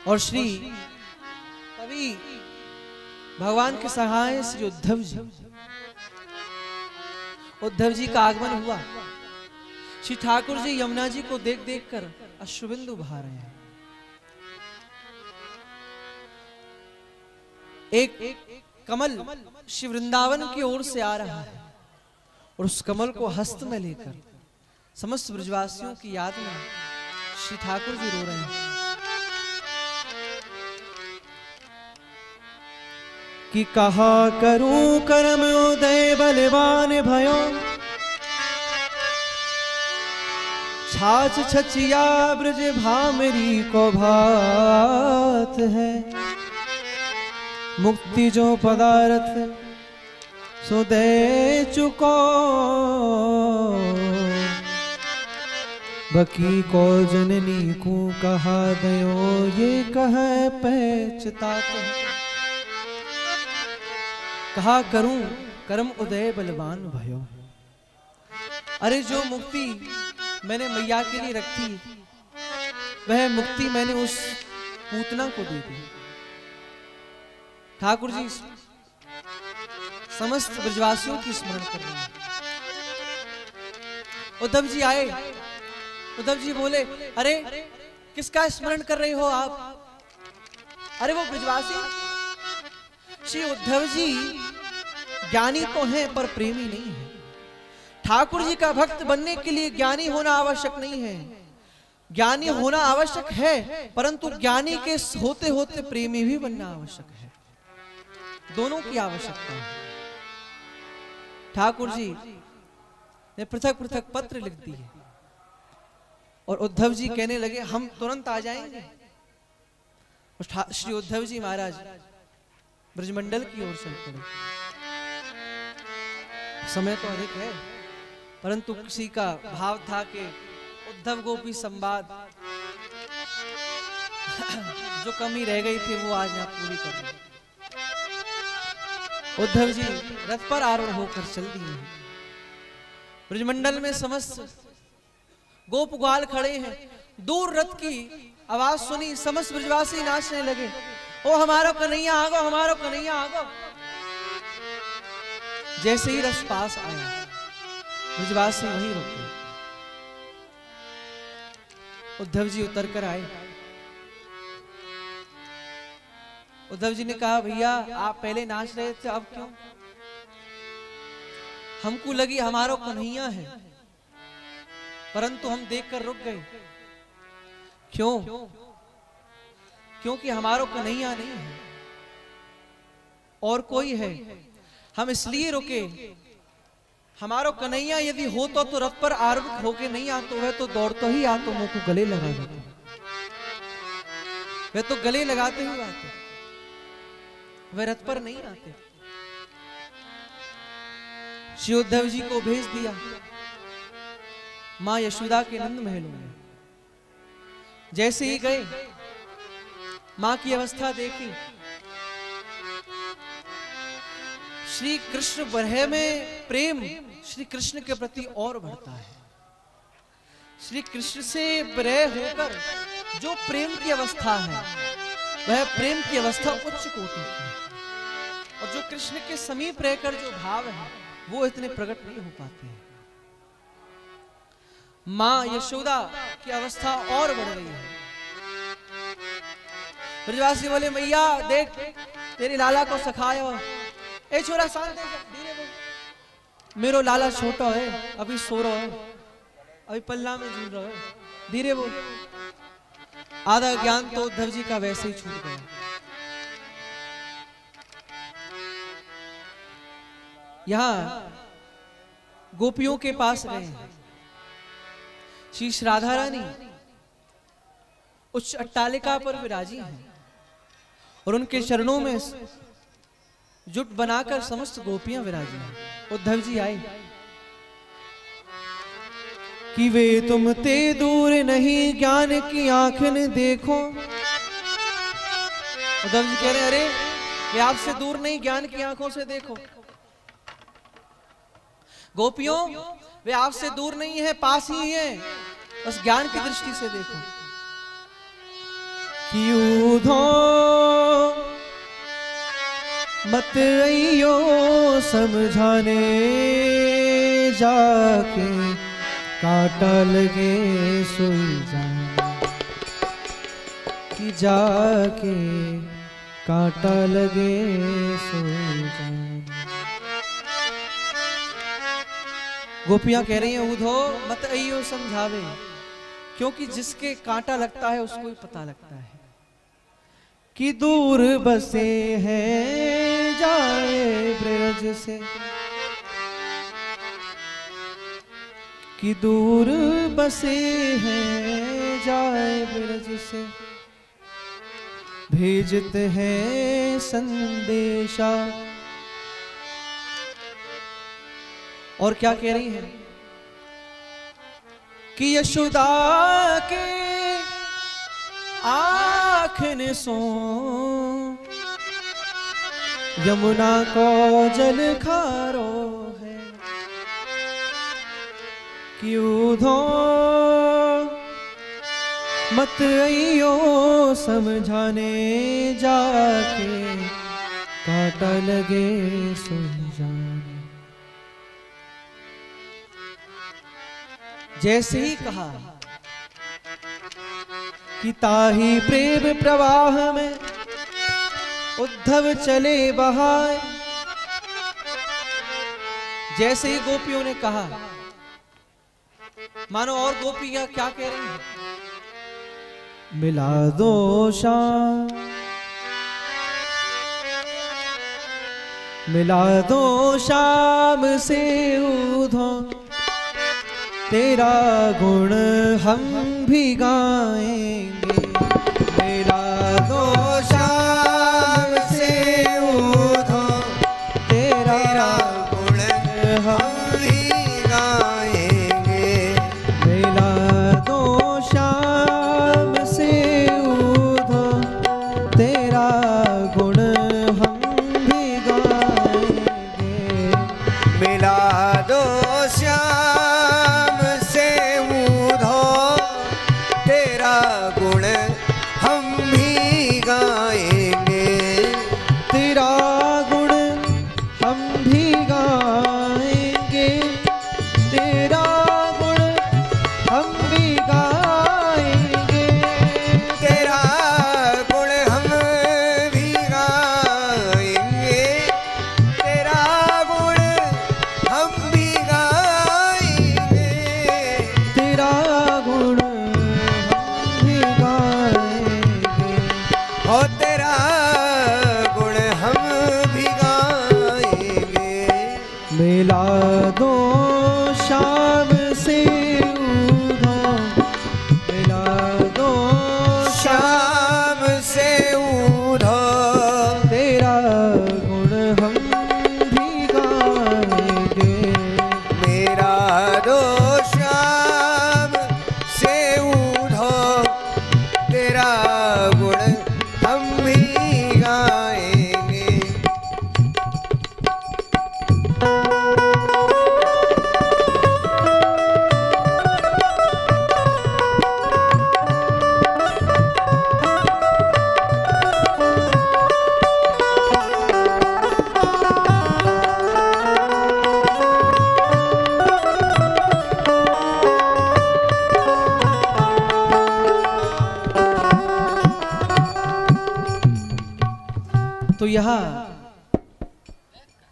और श्री तभी भगवान के सहाय श्री उद्धव जी का आगमन हुआ। श्री ठाकुर जी यमुना जी को देख देख कर अश्रुबिंदु बहा रहे हैं। एक कमल श्री वृंदावन की ओर से आ रहा है, और उस कमल को हस्त में लेकर समस्त ब्रजवासियों की याद में श्री ठाकुर जी रो रहे हैं कि कहा करूं करम उदय बलवान भयो, छाछ छचिया ब्रज भामरी को भात है, मुक्ति जो पदार्थ सो दे चुको, बकी को जननी को कहा दयो, ये कह पहचतात है। कहा करूं कर्म उदय बलवान भयो। अरे जो मुक्ति मैंने मैया के लिए रखी, वह मुक्ति मैंने उस पूतना को दे दी। ठाकुर जी समस्त ब्रजवासियों की स्मरण कर रहे हैं। उद्धव जी आए। उद्धव जी बोले अरे किसका स्मरण कर रहे हो आप? अरे वो ब्रजवासी। श्री उद्धव जी ज्ञानी तो हैं पर प्रेमी नहीं है। ठाकुर जी का भक्त बनने के लिए ज्ञानी होना आवश्यक नहीं है, ज्ञानी होना आवश्यक है, परंतु ज्ञानी के होते होते प्रेमी भी बनना आवश्यक है। दोनों की आवश्यकता है। ठाकुर जी ने पृथक पृथक पत्र लिख दिए और उद्धव जी कहने लगे हम तुरंत आ जाएंगे। और श्री उद्धव जी महाराज ब्रजमंडल की ओर चल पड़े। समय तो अधिक है, परंतु किसी का भाव था कि उद्धव गोपी संवाद जो कमी रह गई थी वो आज यहाँ पूरी कर दी। उद्धव जी रथ पर आरूढ़ होकर चल दिए हैं। ब्रजमंडल में समस्त गोप ग्वाल खड़े हैं। दूर रथ की आवाज सुनी, समस्त ब्रजवासी नाचने लगे, ओ हमारो कन्हैया आगो, हमारो कन्हैया आगो। जैसे ही रथ पास आया ब्रजवासी वहीं रुके। उद्धव जी उतर कर आए। उद्धव जी ने कहा भैया आप पहले नाच रहे थे, अब क्यों? हमको लगी हमारो कन्हैया है, परंतु हम देखकर रुक गए। क्यों? क्योंकि हमारो कन्हैया नहीं है, और कोई है। हम इसलिए रुके, हमारो कन्हैया यदि होता तो रथ पर आरूढ़ होके नहीं आतो है तो दौड़तो ही आतो, मुंह को गले लगा देते। वे तो गले लगाते हुए आते, वे रथ पर नहीं आते। श्री उद्धव जी को भेज दिया मां यशोदा के नंद महलों में। जैसे ही गए मां की अवस्था देखी, श्री कृष्ण बरहे में प्रेम श्री कृष्ण के प्रति और बढ़ता है। श्री कृष्ण से बरह होकर जो प्रेम की अवस्था है वह प्रेम की अवस्था उच्च कोटि की है, और जो कृष्ण के समीप रहकर जो भाव है वो इतने प्रकट नहीं हो पाते हैं। मां यशोदा की अवस्था और बढ़ रही है। ब्रजवासी बोले मैया देख तेरे लाला को सखायो। ए छोरा शांत धीरे बोल, मेरो लाला छोटा है, अभी सो रहा है, अभी पल्ला में झूल रहा है, धीरे बोल। आधा ज्ञान तो उद्धव जी का वैसे ही छूट गया। यहां गोपियों के पास गए श्री राधा रानी उच्च अट्टालिका पर विराजी हैं, और उनके चरणों में जुट बनाकर समस्त गोपियां विराजी हैं। उद्धव जी आए कि वे तुम ते दूर नहीं ज्ञान की आंख ने देखो। उद्धव जी कह रहे अरे वे आपसे दूर नहीं, ज्ञान की आंखों से देखो। गोपियों वे आपसे दूर नहीं है, पास ही है, बस ज्ञान की दृष्टि से देखो। क्यों मत अइयो समझाने जाके कांटा लगे सोई जाने, कि जाके कांटा लगे सोई जाने। गोपियां कह रही हैं उधो मत अइयो समझावे, क्योंकि जिसके कांटा लगता है उसको ही पता लगता है कि दूर बसे हैं जाए ब्रज से, कि दूर बसे हैं जाए ब्रज से, भेजते हैं संदेशा। और क्या कह रही है कि यशोदा के आँख ने सो यमुना को जल खारो है, क्यों धो मत अइयो समझाने जाके कांटा लगे सुन जाने। जैसे ही कहा कि ताही प्रेम प्रवाह में उद्धव चले बहाए। जैसे ही गोपियों ने कहा, मानो और गोपियां क्या कह रही हैं, मिला दो शाम मिला दो शाम से उधो तेरा गुण हम भी गाएंगे। मिला दो शाम से उधो तेरा गुण हम भी गाएंगे। मिला दो शाम से उधो तेरा गुण हम भी गाएंगे। मिला दो श्याम से उधो तेरा गुण हम भी गाएंगे। तेरा गुण हम भी गाएंगे। तेरा गुण हम भी गाएंगे। तेरा गुण हम भी गाएंगे। तेरा गुण हम भी गाएंगे। तेरा गुण हम भी गाएंगे। ओ तेरा गुण हम भी गाएंगे। मिला दो शाम से उधो मिला दो शाम से उधो तेरा गुण हम भी गाएंगे। मेरा दो श्याम से उधो तेरा गुण हम भी गाएंगे। तो यहाँ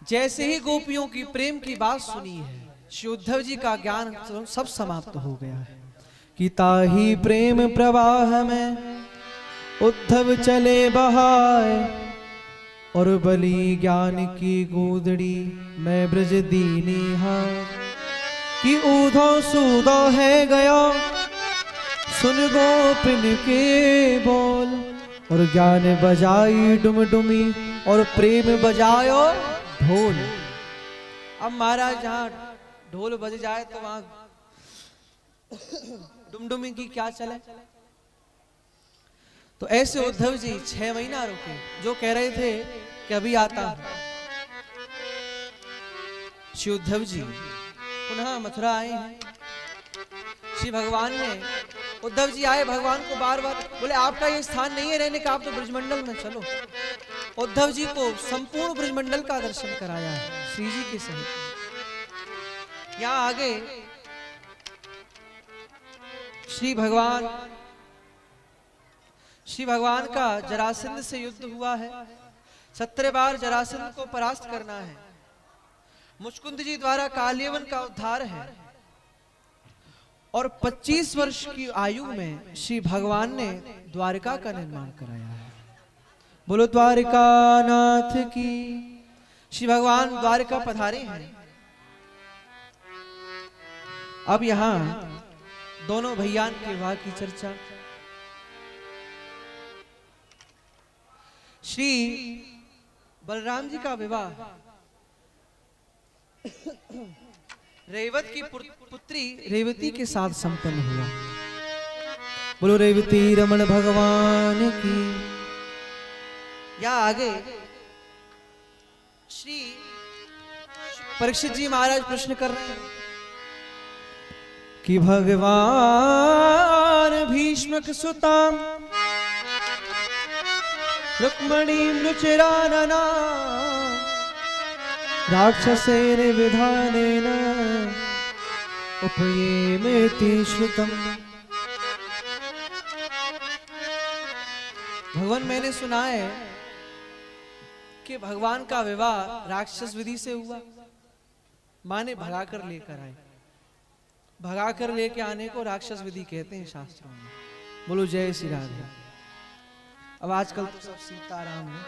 जैसे ही गोपियों की प्रेम की बात सुनी है, श्री उद्धव जी का ज्ञान सब समाप्त हो गया है कि ताही प्रेम प्रवाह में उद्धव चले बहाए और बली ज्ञान की गूदड़ी मैं ब्रज दीनी हाँ कि ऊधो सूदो है गया सुन गोपिन के बोल और ज्ञान बजाई डुमडुमी और प्रेम बजायो ढोल। अब महाराज जहाँ ढोल बज जाए तो वहां डुमडुमी की क्या चले। तो ऐसे उद्धव जी 6 महीना रुके, जो कह रहे थे कि अभी आता हूं। श्री उद्धव जी पुनः मथुरा आए हैं। श्री भगवान ने उद्धव जी आए, भगवान को बार बार बोले आपका ये स्थान नहीं है रहने का, आप तो ब्रजमंडल में चलो। उद्धव जी को संपूर्ण ब्रजमंडल का दर्शन कराया है श्री जी के सहित। यहाँ आगे श्री भगवान का जरासंध से युद्ध हुआ है। 17 बार जरासंध को परास्त करना है। मुचकुंद जी द्वारा कालियवन का उद्धार है और 25 वर्ष की आयु में श्री भगवान ने द्वारिका का निर्माण कराया है। बोलो द्वारिका नाथ की। श्री भगवान द्वारिका पधारे हैं। अब यहां दोनों भैयान के विवाह की चर्चा। श्री बलराम जी का विवाह रेवत की पुत्री रेवती के साथ संपन्न हुआ। बोलो रेवती रमण भगवान की। या आगे श्री परीक्षित जी महाराज प्रश्न कर रहे हैं कि भगवान भीष्मक सुताम रुक्मणी मृचिरानना राक्षसेन विधानेन उपयेमेति श्रुतम्। भगवान मैंने सुना है कि भगवान का विवाह राक्षस विधि से हुआ। माँ ने भगाकर लेकर आए। भगाकर लेके आने को राक्षस विधि कहते हैं शास्त्रों में। बोलो जय श्री राधे। अब आजकल तो सब सीताराम है।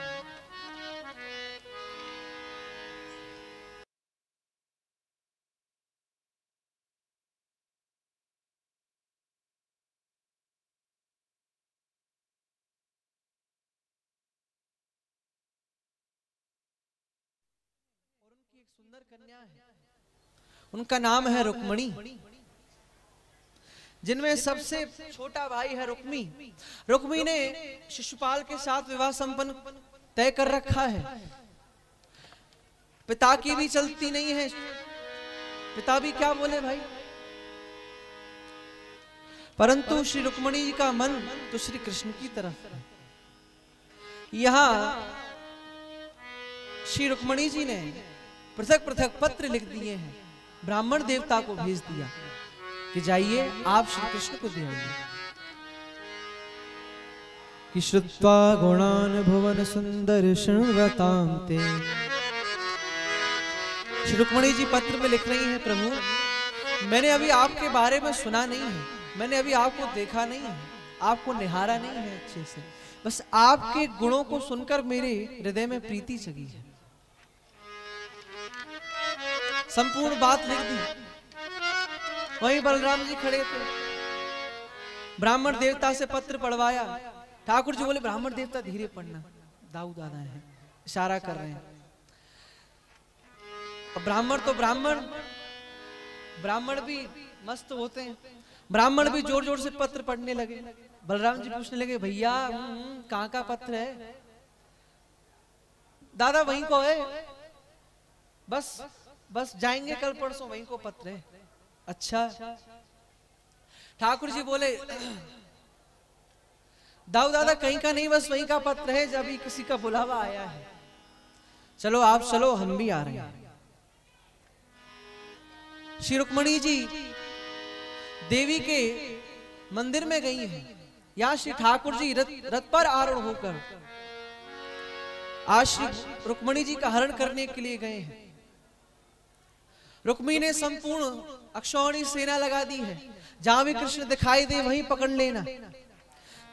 एक सुंदर कन्या है, उनका नाम है रुक्मणी, जिनमें सबसे छोटा भाई है रुक्मी। रुक्मी ने शिशुपाल के साथ विवाह संपन्न तय कर रखा है। पिता की भी चलती नहीं है, पिता भी क्या बोले भाई। परंतु श्री रुक्मणी जी का मन तो श्री कृष्ण की तरफ है। यहां श्री रुक्मणी जी ने पृथक पृथक पत्र लिख दिए हैं, ब्राह्मण देवता को भेज दिया कि जाइए आप श्री कृष्ण को दे आइए। कि श्रुत्वा गुणान भुवन सुंदर शृण्वतांते। श्री रुक्मणी जी पत्र में लिख रही हैं, प्रभु मैंने अभी आपके बारे में सुना नहीं है, मैंने अभी आपको देखा नहीं है, आपको निहारा नहीं है अच्छे से, बस आपके गुणों को सुनकर मेरे हृदय में प्रीति जगी है। संपूर्ण बात लिख दी। वहीं बलराम जी खड़े थे, ब्राह्मण देवता से पत्र पढ़वाया। ठाकुर जी बोले ब्राह्मण देवता धीरे पढ़ना, दाऊ दादा है, इशारा कर रहे हैं। ब्राह्मण तो ब्राह्मण भी मस्त होते हैं, ब्राह्मण भी जोर जोर से पत्र पढ़ने लगे। बलराम जी पूछने लगे भैया कहाँ का पत्र है? दादा वहीं को है, बस जाएंगे कल परसों, वहीं को पत्र है। अच्छा। ठाकुर जी बोले दाऊ दादा कहीं का नहीं, बस वहीं का पत्र है, जब किसी का बुलावा आया है, चलो आप चलो, हम भी आ रहे हैं। श्री रुक्मणी जी देवी के मंदिर में गई हैं। यहाँ श्री ठाकुर जी रथ पर आरूढ़ होकर आज श्री रुक्मणी जी का हरण करने के लिए गए हैं। रुक्मी ने संपूर्ण अक्षौणी सेना लगा दी है, जहां भी कृष्ण दिखाई दे वहीं पकड़ लेना।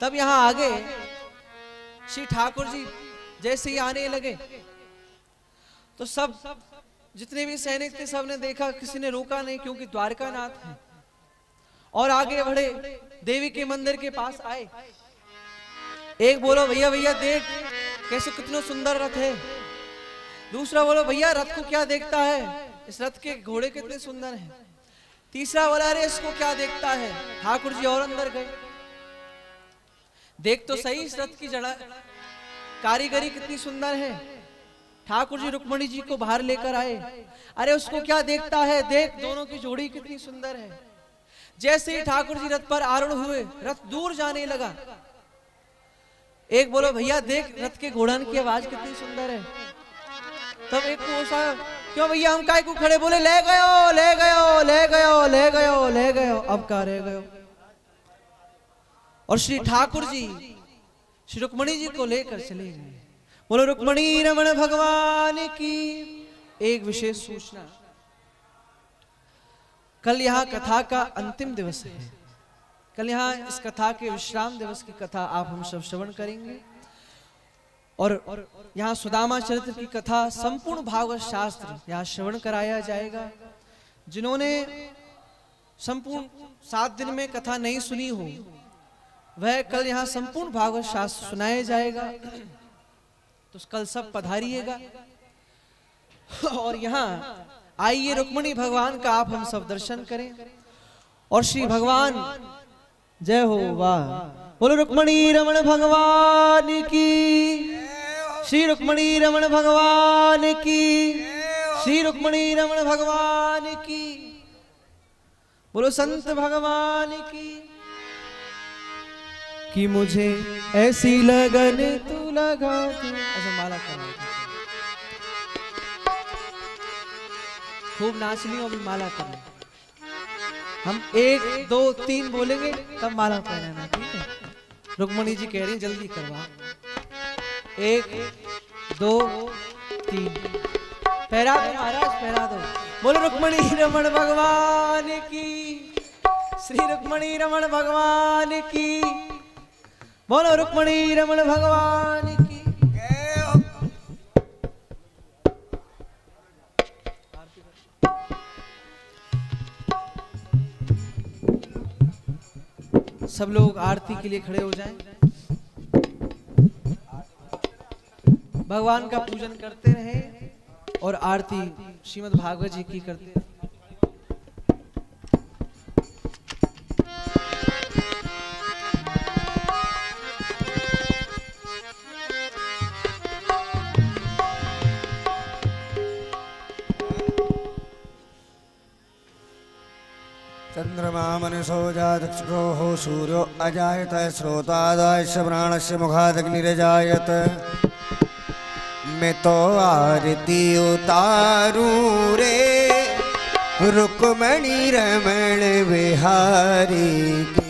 तब यहां आगे श्री ठाकुर जी जैसे ही आने लगे तो सब जितने भी सैनिक थे सबने देखा, किसी ने रोका नहीं, क्योंकि द्वारका नाथ है। और आगे बढ़े, देवी के मंदिर के पास आए। एक बोलो भैया भैया देख कैसे कितना सुंदर रथ है। दूसरा बोलो भैया रथ को क्या देखता है, इस रथ के घोड़े कितने सुंदर हैं। तीसरा बोला अरे इसको क्या देखता है। ठाकुर जी और अंदर गए, देख तो सही इस रथ की जड़ा कारीगरी कितनी सुंदर है। ठाकुर जी रुक्मणी जी को बाहर लेकर आए। अरे उसको क्या देखता है, देख दोनों की जोड़ी कितनी सुंदर है। जैसे ही ठाकुर जी रथ पर आरूढ़ हुए, रथ दूर जाने लगा। एक बोलो भैया देख रथ के घोड़न की आवाज कितनी सुंदर है। तब एक पूछा क्यों भैया हम काय को खड़े, बोले ले गयो ले गयो ले गयो ले गयो ले गयो, अब का रह गयो। और श्री ठाकुर जी श्री रुक्मणी जी को लेकर चले गए। बोलो रुक्मणी रमण भगवान की। एक विशेष सूचना, कल यहाँ कथा का अंतिम दिवस है। कल यहाँ इस कथा के विश्राम दिवस की कथा आप हम सब श्रवण करेंगे। और यहाँ सुदामा चरित्र की कथा संपूर्ण भागवत शास्त्र यहाँ श्रवण कराया जाएगा। जिन्होंने संपूर्ण 7 दिन में कथा नहीं सुनी हो, वह कल यहाँ संपूर्ण भागवत शास्त्र सुनाया जाएगा। तो कल सब पधारिएगा। और यहाँ आइए रुक्मणी भगवान का आप हम सब दर्शन करें। और श्री भगवान जय हो, वाह बोलो रुक्मणी रमण भगवान की, श्री रुक्मणी रमण भगवान की, श्री रुक्मणी रमण भगवान की, बोलो संत भगवान की। कि मुझे ऐसी लगन तू लगा तू। अच्छा माला करना, खूब नाचनी और माला करना। हम 1 2 3 बोलेंगे तब माला पहनाना, ठीक है। रुक्मणी जी कह रही हैं जल्दी करवा। 1 2 3 पहरा दो महाराज, पहरा दो। बोलो रुक्मणी रमण भगवान की, श्री रुक्मणी रमण भगवान की, बोलो रुक्मणी रमण भगवान की। सब लोग आरती के लिए खड़े हो जाएं। भगवान का पूजन करते रहें। और आरती श्रीमद् भागवत जी की करते हैं। चंद्रमा मनसो जातक्षुः सूर्यो अजायत श्रोतादायस्य प्राणस्य मुखादग्निरजायत। मैं तो आरती उतारूं रे रुक्मणी रमण बिहारी की।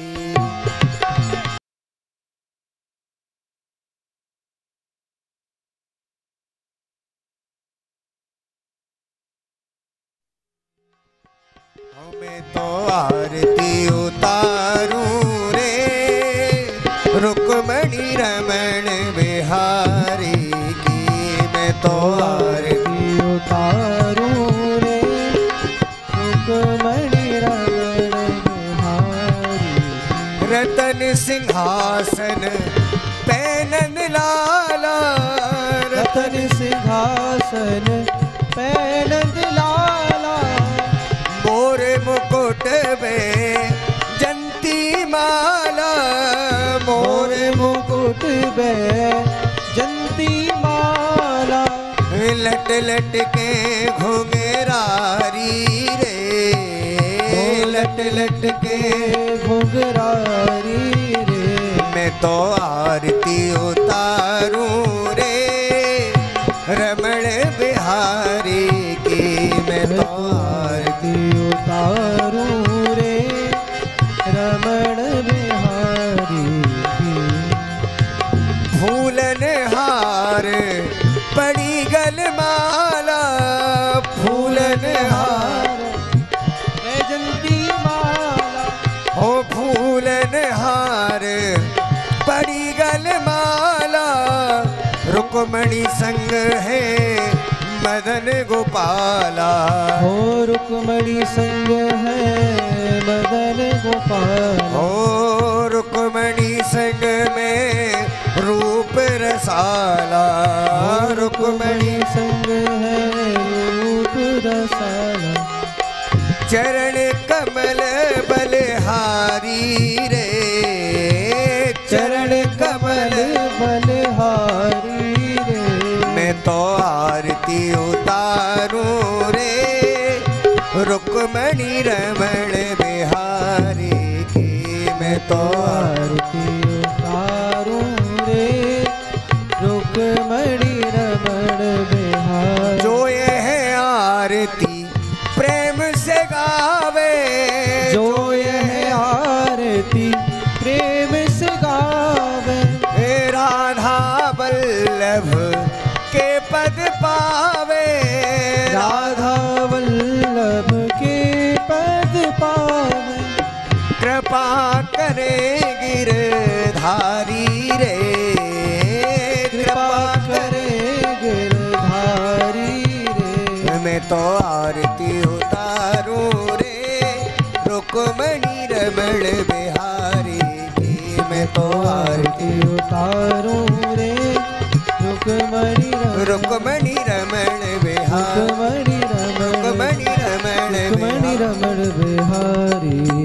मैं तो आरती उतारूं रे रुक्मणी रमण बिहारी की। मैं तो आरती उतारूं रे रुक्मणी रमण बिहारी। रतन सिंहासन पैनन लाला, रतन सिंहासन पैनन लाला। मोर मुकुट में जंती माला, मोर मुकुट में जंती माला। लट लट के घुंघरारी रे, लट लट के घुंघरारी रे। मैं तो आरती उतारूं रे रमण बिहारी की। मैं तो आरती उतारूं रे रमण बिहारी की। फूलन हार पड़ी गलमाला, फूलन हार जंती माला। हो फूलन हार पड़ी गलमाला। रुक्मणी संग है मदन गोपाला, हो रुक्मणी संग है मदन गोपाल। हो रुक्मणी संग में रूप रसाला, रुक्मणी संग है रूप रसाला। चरण कमल बलहारी रे, चरण कमल बलहारी रे। मैं तो आरती उतारूं रे रुक्मणी रमण बिहारी की। मैं तो आरती उतारूं रे रुक्मणी रमण बिहारी। जो ये है आरती प्रेम से गावे, जो यह आरती प्रेम से गावे। हे राधा वल्लभ के पद पावे, राधा वल्लभ के पद पावे। कृपा करे गिरधारी रे, कृपा करे गिरधारी रे। मैं तो आरती उतारूं रे रुक्मणी रमण बिहारी की। मैं तो आरती उतारूं रे रुक्मणी रुक्मणी रमण बिहारी, रुक्मणी रमण रुक्मणी रमण रुक्मणी रमण बिहारी।